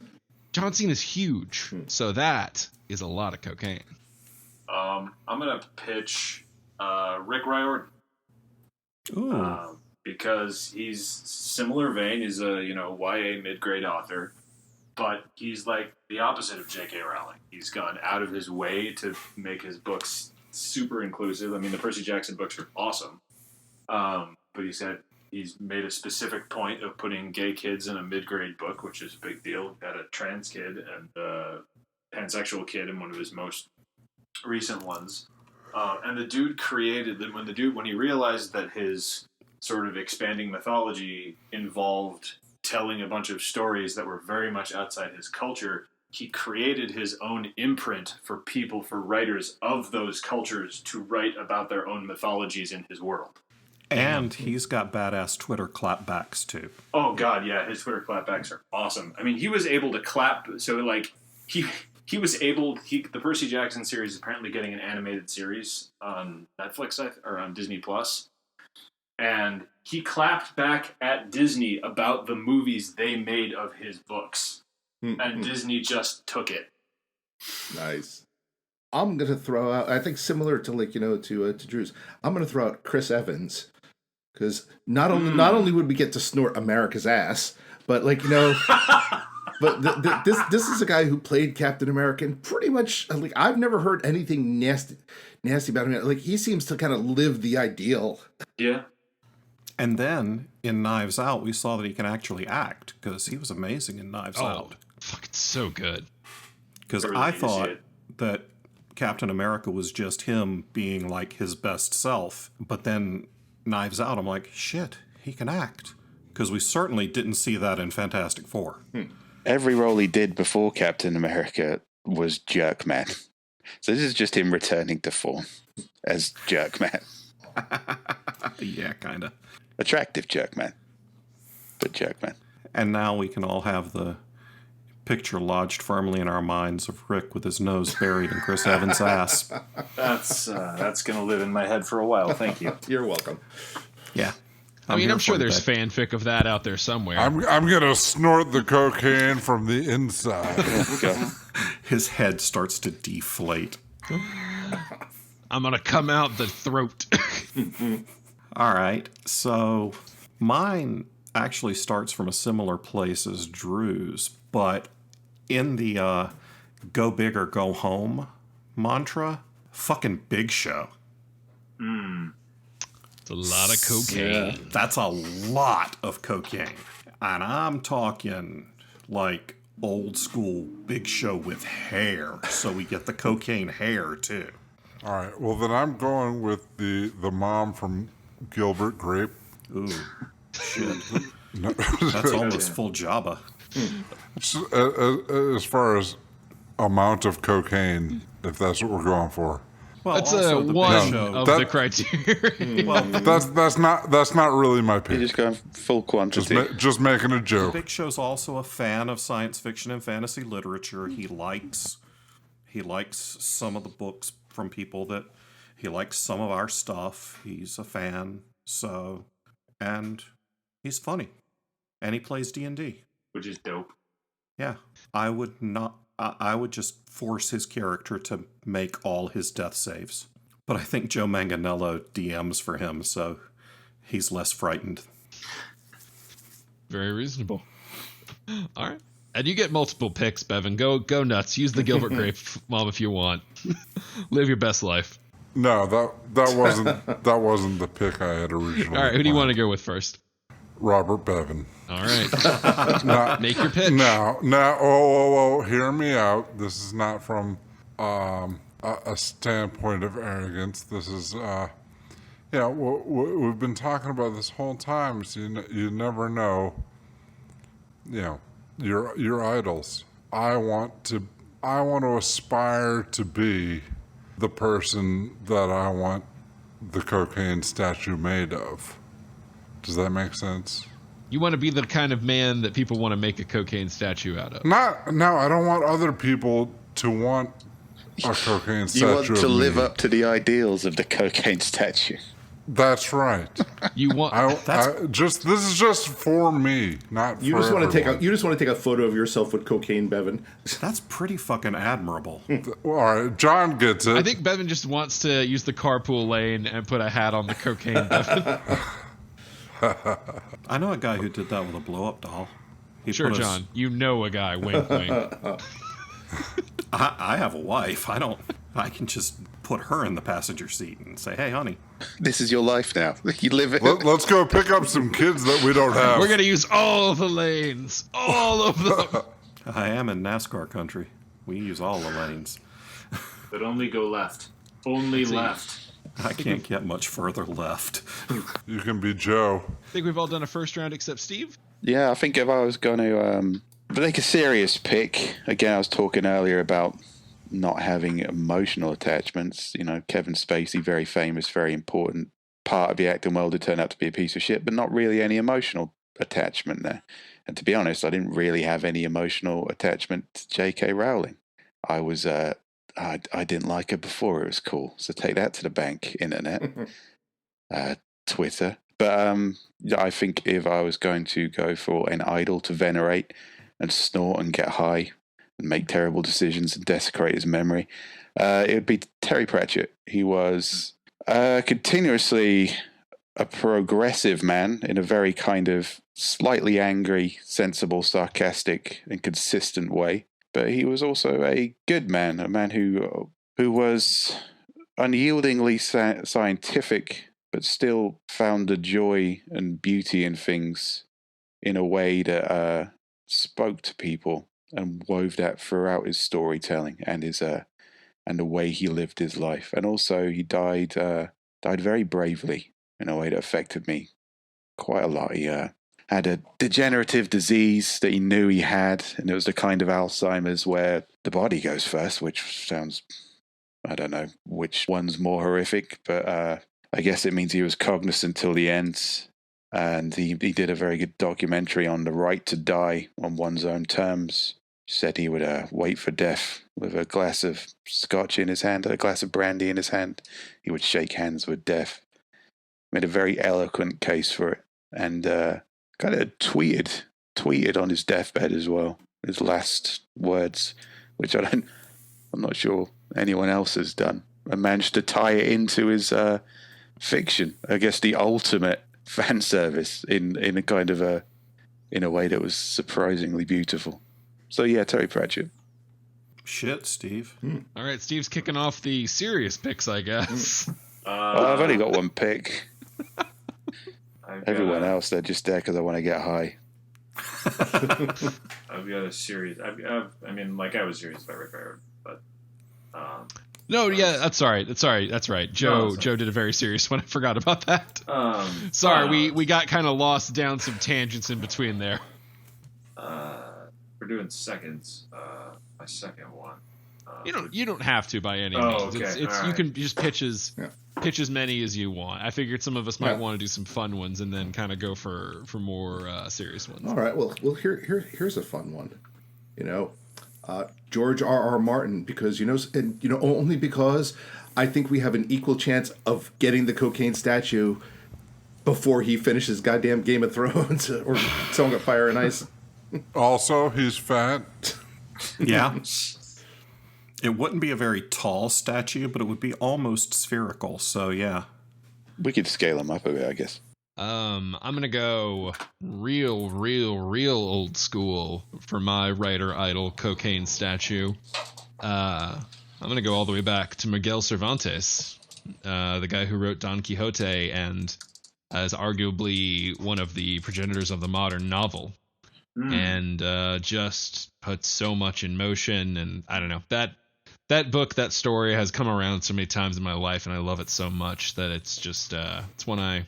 John Cena's huge, so that is a lot of cocaine. I'm going to pitch Rick Riordan. Ooh. Because he's similar vein. He's a, YA mid-grade author, but he's like the opposite of J.K. Rowling. He's gone out of his way to make his books super inclusive. I mean, the Percy Jackson books are awesome. But he's made a specific point of putting gay kids in a mid-grade book, which is a big deal. Got a trans kid and a pansexual kid in one of his most recent ones. And the dude created them when he realized that his sort of expanding mythology involved telling a bunch of stories that were very much outside his culture. He created his own imprint for writers of those cultures to write about their own mythologies in his world. And he's got badass Twitter clapbacks, too. Oh, God, yeah. His Twitter clapbacks are awesome. I mean, he was able to clap. So, like, he was able... the Percy Jackson series is apparently getting an animated series on Netflix, or on Disney+. And he clapped back at Disney about the movies they made of his books. And Disney just took it. Nice. I'm going to throw out, I think similar to, to Drew's, I'm going to throw out Chris Evans. Because not only would we get to snort America's ass, but but this is a guy who played Captain America, and pretty much I've never heard anything nasty about him. Like, he seems to kind of live the ideal. Yeah. And then in Knives Out, we saw that he can actually act, because he was amazing in Knives Out. Fucking so good. Because I thought that Captain America was just him being like his best self, but then Knives Out, I'm like, shit, he can act. Because we certainly didn't see that in Fantastic Four. Every role he did before Captain America was Jerkman. So this is just him returning to form as Jerkman. Yeah, kind of. Attractive Jerkman, but Jerkman. And now we can all have the picture lodged firmly in our minds of Rick with his nose buried in Chris Evans' ass. That's going to live in my head for a while. Thank you. You're welcome. Yeah. I'm sure there's fanfic of that out there somewhere. I'm gonna snort the cocaine from the inside. His head starts to deflate. I'm gonna come out the throat. All right. So mine actually starts from a similar place as Drew's, but in the go big or go home mantra, fucking Big Show. It's a lot of cocaine. Yeah, that's a lot of cocaine. And I'm talking like old school Big Show with hair. So we get the cocaine hair too. All right. Well, then I'm going with the mom from Gilbert Grape. Ooh, shit. No. That's almost full Jabba. As far as amount of cocaine, if that's what we're going for. Well, That's also the one Big Show. of the criteria. Well, That's not really my You're pick. just going full quantity. Just making a joke. Big Show's also a fan of science fiction and fantasy literature. He likes some of the books from people that he likes some of our stuff. He's a fan, and he's funny, and he plays D&D, Which is dope. Yeah, I would not I would just force his character to make all his death saves. But I think Joe Manganiello DMs for him, so he's less frightened. Very reasonable. All right. And you get multiple picks, Bevan. Go nuts. Use the Gilbert Grape mom if you want. Live your best life. No, that wasn't the pick I had originally. All right, who do you want to go with first? Robert Bevan. All right. Make your pitch. Oh, hear me out. This is not from a standpoint of arrogance. This is, we've been talking about this whole time. So you never know, your idols. I want to aspire to be the person that I want the cocaine statue made of. Does that make sense? You want to be the kind of man that people want to make a cocaine statue out of. No, I don't want other people to want a cocaine statue. You want of to live me. up to the ideals of the cocaine statue. That's right. You want this is just for me, not You for just want to everyone. you just want to take a photo of yourself with cocaine, Bevan. That's pretty fucking admirable. Well, all right, John gets it. I think Bevan just wants to use the carpool lane and put a hat on the cocaine Bevan. I know a guy who did that with a blow-up doll. He Sure, put John. You know a guy. Wink, wink. I have a wife. I can just put her in the passenger seat and say, "Hey, honey." This is your life now. You live it. Let's go pick up some kids that we don't have. We're going to use all the lanes. All of them. I am in NASCAR country. We use all the lanes. But only go left. Only left. I can't get much further left. You can be Joe. I think we've all done a first round except Steve. Yeah, I think if I was going to make a serious pick, again, I was talking earlier about not having emotional attachments. Kevin Spacey, very famous, very important part of the acting world, had turned out to be a piece of shit, but not really any emotional attachment there. And to be honest, I didn't really have any emotional attachment to J.K. Rowling. I was, I didn't like her before it was cool. So take that to the bank, internet, Twitter. But I think if I was going to go for an idol to venerate and snort and get high and make terrible decisions and desecrate his memory, it would be Terry Pratchett. He was continuously a progressive man in a very kind of slightly angry, sensible, sarcastic, and consistent way. But he was also a good man, a man who was unyieldingly scientific, but still found the joy and beauty in things in a way that spoke to people and wove that throughout his storytelling and his and the way he lived his life. And also, he died very bravely in a way that affected me quite a lot. He had a degenerative disease that he knew he had, and it was the kind of Alzheimer's where the body goes first, which sounds, I don't know which one's more horrific, but I guess it means he was cognizant till the end. And he did a very good documentary on the right to die on one's own terms. Said he would wait for death with a glass of scotch in his hand, a glass of brandy in his hand. He would shake hands with death. Made a very eloquent case for it, and kind of tweeted on his deathbed as well, his last words, which I'm not sure anyone else has done. And managed to tie it into his fiction. I guess the ultimate fan service in a kind of in a way that was surprisingly beautiful. So yeah, Terry Pratchett. Shit, Steve. All right, Steve's kicking off the serious picks, I guess. I've only got one pick. I've Everyone got, else, they're just there because I want to get high. I've got a series. I mean, like I was serious about Rick Barrett, but No, yeah, that's all right. That's right. Joe sorry. Joe did a very serious one. I forgot about that. Sorry, we got kind of lost down some tangents in between there. we're doing seconds. My second one. You don't have to by any Oh, means. okay. It's All you right. can just pitch as many as you want. I figured some of us might want to do some fun ones and then kind of go for more serious ones. All right. Well, here's a fun one. George R.R. Martin, because only because I think we have an equal chance of getting the cocaine statue before he finishes goddamn Game of Thrones or Song of Fire and Ice. Also, he's fat. Yeah. It wouldn't be a very tall statue, but it would be almost spherical. So, yeah. We could scale them up a bit, I guess. I'm gonna go real old school for my writer idol cocaine statue. I'm gonna go all the way back to Miguel Cervantes, the guy who wrote Don Quixote and is arguably one of the progenitors of the modern novel. And just put so much in motion. And I don't know, that book, that story has come around so many times in my life, and I love it so much that it's just it's one I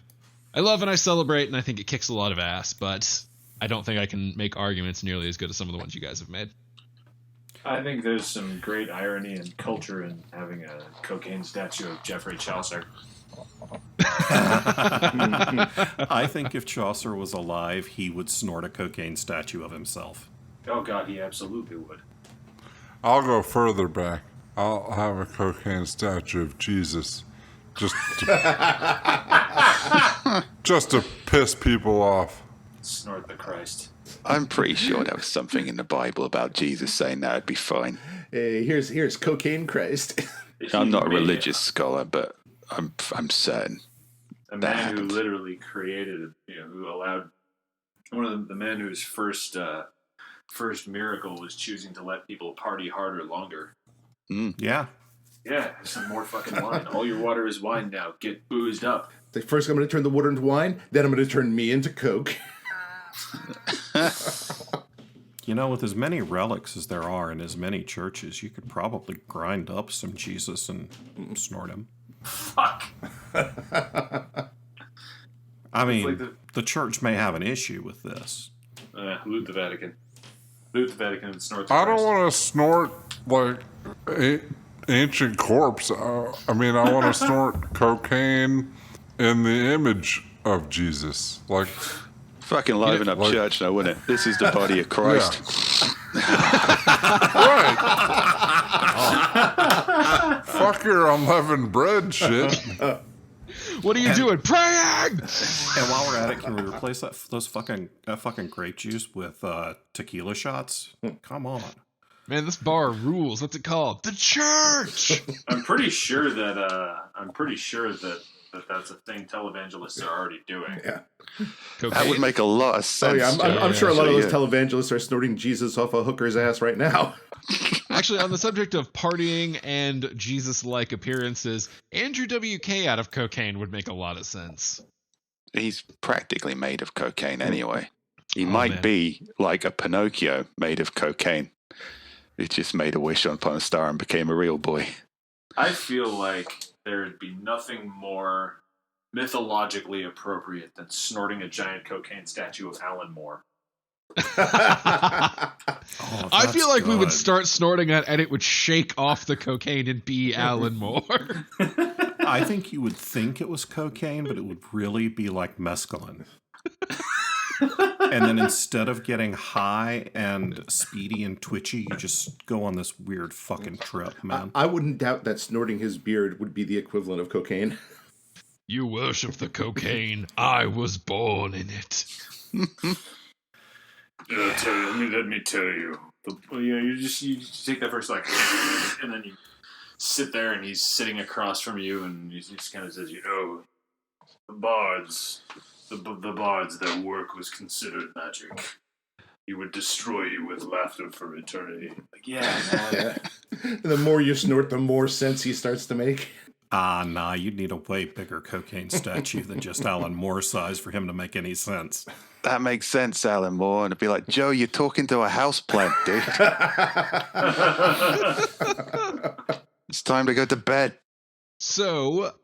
love and I celebrate, and I think it kicks a lot of ass, but I don't think I can make arguments nearly as good as some of the ones you guys have made. I think there's some great irony and culture in having a cocaine statue of Geoffrey Chaucer. I think if Chaucer was alive, he would snort a cocaine statue of himself. Oh God, he absolutely would. I'll go further back. I'll have a cocaine statue of Jesus, just to piss people off. Snort the Christ. I'm pretty sure there was something in the Bible about Jesus saying that would be fine. Hey, here's cocaine Christ. I'm not a religious scholar, but I'm certain. A man who literally created, who allowed one of the men whose first miracle was choosing to let people party harder longer. Yeah. Yeah, some more fucking wine. All your water is wine now. Get boozed up. Like, first I'm going to turn the water into wine, then I'm going to turn me into coke. With as many relics as there are in as many churches, you could probably grind up some Jesus and snort him. Fuck. I mean, the church may have an issue with this. Loot the Vatican. Loot the Vatican and snort the I don't Christ. want to snort like ancient corpse. I want to snort cocaine in the image of Jesus. Like, Fucking liven up church now, wouldn't it? This is the body of Christ. right. Fuck your unleavened bread shit. What are you doing? Praying! And while we're at it, can we replace that fucking grape juice with tequila shots? Come on. Man, this bar rules. What's it called? The church! I'm pretty sure that that's a thing televangelists are already doing. Yeah. Cocaine. That would make a lot of sense. Oh yeah, I'm sure a lot of those Yeah. televangelists are snorting Jesus off a hooker's ass right now. Actually, on the subject of partying and Jesus-like appearances, Andrew WK out of cocaine would make a lot of sense. He's practically made of cocaine anyway. He might man. be like a Pinocchio made of cocaine. He just made a wish upon a star and became a real boy. I feel like there'd be nothing more mythologically appropriate than snorting a giant cocaine statue of Alan Moore. Oh, I feel like we would good. start snorting it and it would shake off the cocaine and be Alan Moore. I think you would think it was cocaine, but it would really be like mescaline. And then instead of getting high and speedy and twitchy, you just go on this weird fucking trip, man. I wouldn't doubt that snorting his beard would be the equivalent of cocaine. You worship the cocaine. I was born in it. Let me tell you. You just take that first and then you sit there and he's sitting across from you and he just kind of says, the bards their work was considered magic. He would destroy you with laughter for eternity. Like, yeah, man. Yeah. The more you snort, the more sense he starts to make. Nah, you'd need a way bigger cocaine statue than just Alan Moore size for him to make any sense. That makes sense, Alan Moore. And it'd be like, Joe, you're talking to a houseplant, dude. It's time to go to bed. So,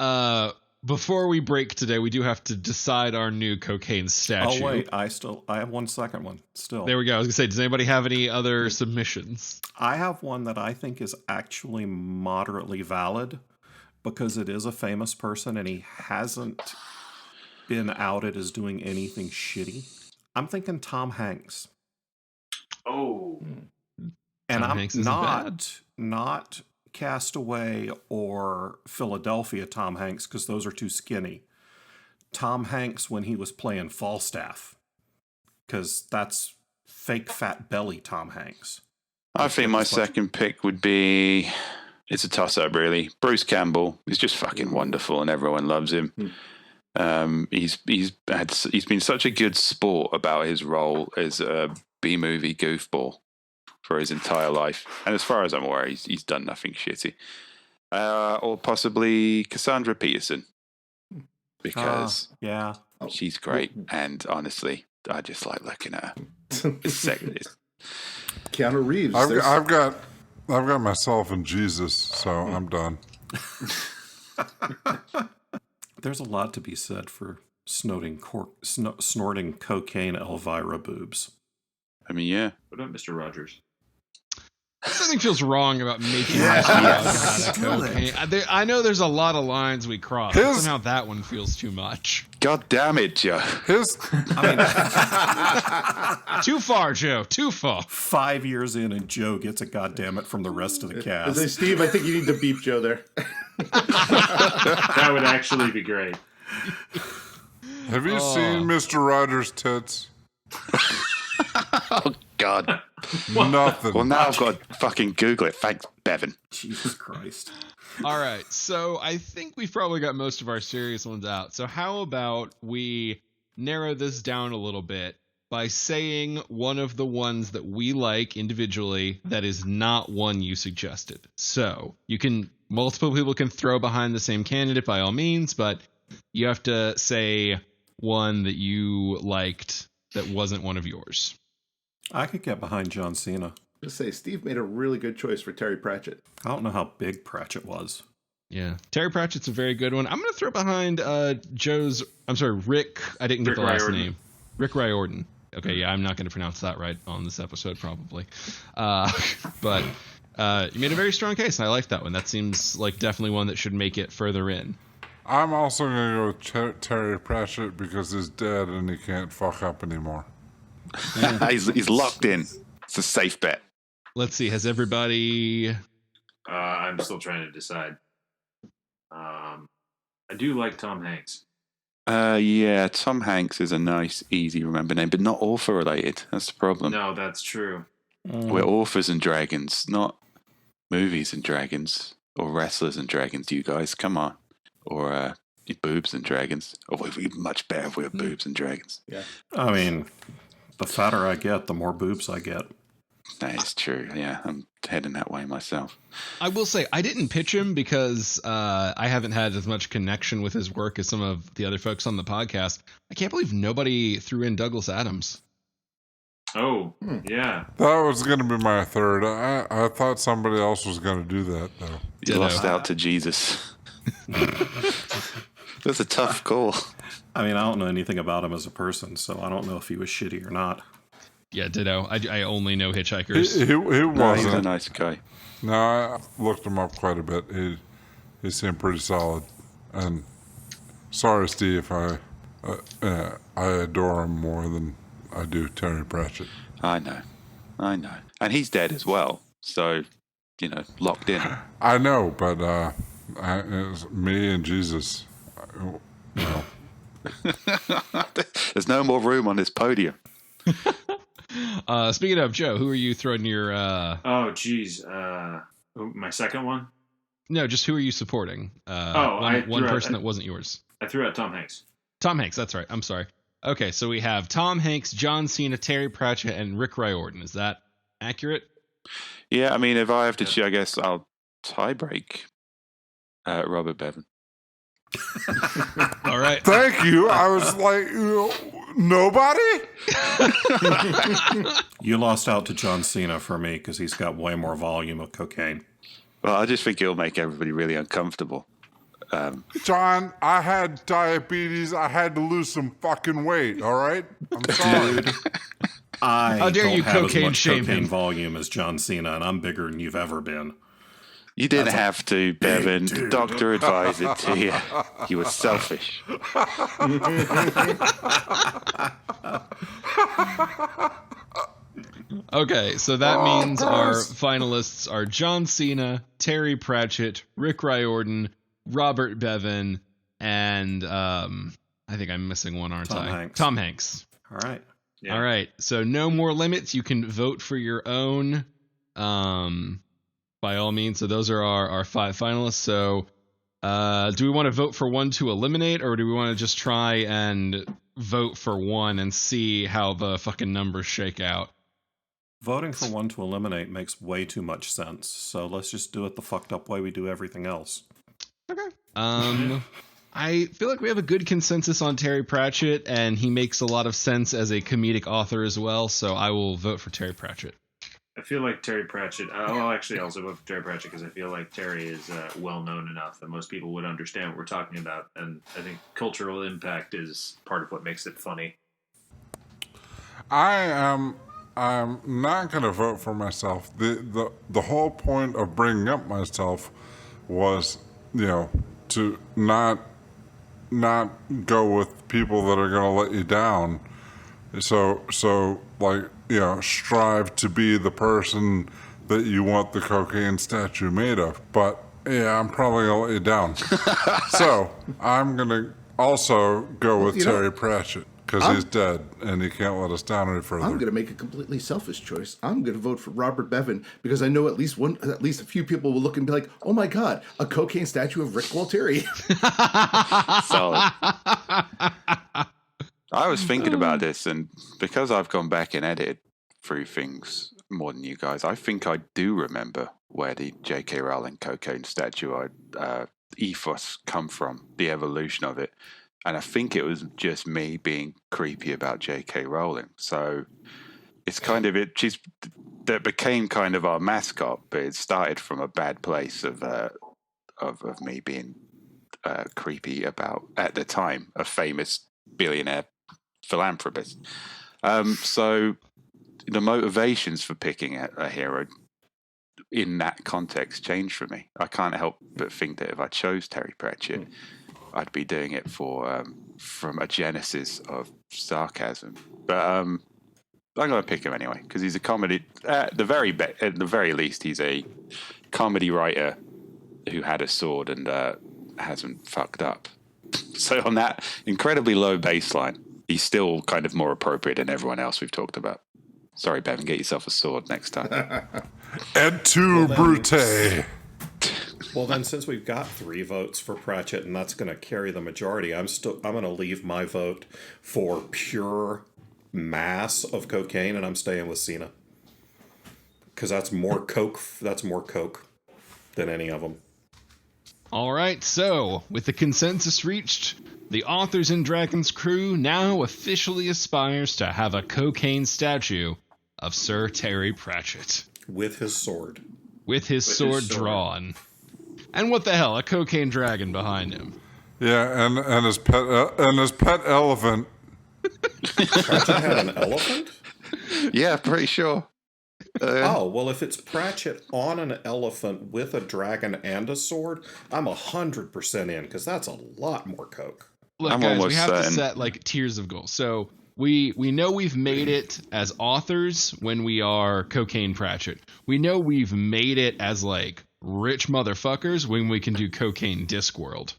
before we break today, we do have to decide our new cocaine statue. Oh wait, I have one second one still. There we go. I was gonna say, does anybody have any other submissions? I have one that I think is actually moderately valid because it is a famous person and he hasn't been outed as doing anything shitty. I'm thinking Tom Hanks. Oh. And Tom I'm Hanks isn't not Castaway or Philadelphia Tom Hanks because those are too skinny. Tom Hanks when he was playing Falstaff, because that's fake fat belly Tom Hanks. I think my second pick would be. It's a toss-up, really. Bruce Campbell is just fucking wonderful, and everyone loves him. He's been such a good sport about his role as a B-movie goofball for his entire life, and as far as I'm aware, he's done nothing shitty. Or possibly Cassandra Peterson, because Yeah. she's great, and honestly, I just like looking at her. It's Keanu Reeves. I've got myself and Jesus, so I'm done. There's a lot to be said for snorting cocaine Elvira boobs. I mean, yeah. What about Mr. Rogers? Something feels wrong about making cocaine. I know there's a lot of lines we cross, but somehow that one feels too much. God damn it, Joe. Too far, Joe. Too far. 5 years in, and Joe gets a goddammit from the rest of the cast. Steve, I think you need to beep Joe there. That would actually be great. Have you seen Mr. Rogers' tits? Oh, God. Nothing. Well, now I've got to fucking Google it. Thanks, Bevan. Jesus Christ. All right, so I think we've probably got most of our serious ones out. So how about we narrow this down a little bit by saying one of the ones that we like individually that is not one you suggested. So multiple people can throw behind the same candidate by all means, but you have to say one that you liked that wasn't one of yours. I could get behind John Cena. Just say Steve made a really good choice for Terry Pratchett. I don't know how big Pratchett was. Yeah, Terry Pratchett's a very good one. I'm going to throw behind Rick. I didn't get the last name. Rick Riordan. Okay, yeah, I'm not going to pronounce that right on this episode probably. But you made a very strong case, and I like that one. That seems like definitely one that should make it further in. I'm also going to go with Terry Pratchett because he's dead and he can't fuck up anymore. He's locked in. It's a safe bet. Let's see. Has everybody... I'm still trying to decide. I do like Tom Hanks. Yeah, Tom Hanks is a nice, easy remember name, but not author related. That's the problem. No, that's true. We're authors and dragons, not movies and dragons or wrestlers and dragons. You guys, come on, or boobs and dragons. Or we'd be much better if we were boobs and dragons. Yeah, I mean, the fatter I get, the more boobs I get. That is true. Yeah, I'm heading that way myself. I will say I didn't pitch him because I haven't had as much connection with his work as some of the other folks on the podcast. I can't believe nobody threw in Douglas Adams. Oh, yeah. That was going to be my third. I thought somebody else was going to do that, though. You lost out to Jesus. That's a tough call. I mean, I don't know anything about him as a person, so I don't know if he was shitty or not. Yeah, ditto. I only know Hitchhikers. He wasn't. He's a nice guy. No, I looked him up quite a bit. He seemed pretty solid. And sorry, Steve, I adore him more than I do Terry Pratchett. I know. And he's dead as well. So, locked in. I know, but it's me and Jesus. There's no more room on this podium. Speaking of, Joe, who are you throwing your... Oh, geez. My second one? No, just who are you supporting? One person that wasn't yours. I threw out Tom Hanks. Tom Hanks, that's right. I'm sorry. Okay, so we have Tom Hanks, John Cena, Terry Pratchett, and Rick Riordan. Is that accurate? Yeah, I mean, if I have to choose, I guess I'll tiebreak Robert Bevan. All right. Thank you. I was like, nobody? You lost out to John Cena for me because he's got way more volume of cocaine. Well, I just think it'll make everybody really uncomfortable. John, I had diabetes. I had to lose some fucking weight, all right? I'm sorry. Dude, I How dare don't you have cocaine as much shame cocaine him. volume as John Cena, and I'm bigger than you've ever been. You didn't have to, Bevan. The doctor advised it to you. You were selfish. Okay, so that means our finalists are John Cena, Terry Pratchett, Rick Riordan, Robert Bevan, and I think I'm missing one, aren't Tom I? Hanks. Tom Hanks. All right. Yeah. All right, so no more limits. You can vote for your own by all means. So those are our 5 finalists. So do we want to vote for one to eliminate, or do we want to just try and vote for one and see how the fucking numbers shake out? Voting for one to eliminate makes way too much sense. So let's just do it the fucked up way we do everything else. Okay. I feel like we have a good consensus on Terry Pratchett, and he makes a lot of sense as a comedic author as well. So I will vote for Terry Pratchett. I feel like Terry Pratchett. I'll actually also vote for Terry Pratchett because I feel like Terry is well known enough that most people would understand what we're talking about, and I think cultural impact is part of what makes it funny. I'm not going to vote for myself. The whole point of bringing up myself was, to not go with people that are going to let you down. So strive to be the person that you want the cocaine statue made of. But yeah, I'm probably going to let you down. So I'm going to also go with Terry Pratchett. Because he's dead, and he can't let us down any further. I'm going to make a completely selfish choice. I'm going to vote for Robert Bevan because I know at least a few people will look and be like, "Oh my God, a cocaine statue of Rick Gualtieri." Solid. I was thinking about this, and because I've gone back and edited through things more than you guys, I think I do remember where the J.K. Rowling cocaine statue ethos come from, the evolution of it. And I think it was just me being creepy about J.K. Rowling. So it's kind of that became kind of our mascot, but it started from a bad place of me being creepy about, at the time, a famous billionaire philanthropist. So the motivations for picking a hero in that context changed for me. I can't help but think that if I chose Terry Pratchett, I'd be doing it from a genesis of sarcasm. But I'm going to pick him anyway because he's a comedy. At the very least, he's a comedy writer who had a sword and hasn't fucked up. So on that incredibly low baseline, he's still kind of more appropriate than everyone else we've talked about. Sorry, Bevan, get yourself a sword next time. Et tu, Brute. Well, then, since we've got 3 votes for Pratchett, and that's going to carry the majority, I'm going to leave my vote for pure mass of cocaine, and I'm staying with Cena because that's more coke. That's more coke than any of them. All right. So, with the consensus reached, the Authors and Dragons crew now officially aspires to have a cocaine statue of Sir Terry Pratchett with his sword. With his sword drawn. And what the hell, a cocaine dragon behind him. Yeah, and his pet elephant. Pratchett had an elephant? Yeah, pretty sure. Well, if it's Pratchett on an elephant with a dragon and a sword, I'm 100% in, because that's a lot more coke. Look, guys, we have to set, tiers of goals. So, we know we've made it as authors when we are Cocaine Pratchett. We know we've made it as, rich motherfuckers when we can do Cocaine Discworld.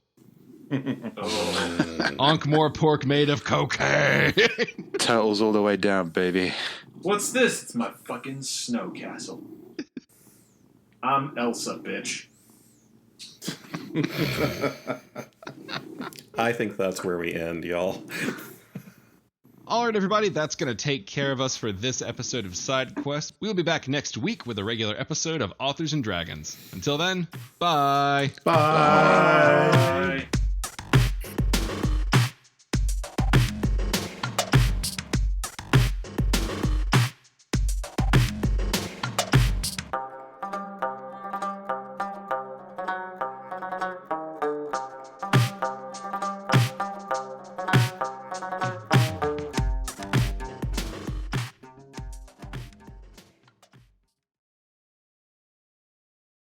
Ankh-Mor pork made of cocaine. Turtles all the way down, baby. What's this? It's my fucking snow castle. I'm Elsa, bitch. I think that's where we end, y'all. All right, everybody, that's going to take care of us for this episode of Side Quest. We'll be back next week with a regular episode of Authors and Dragons. Until then, bye. Bye. Bye.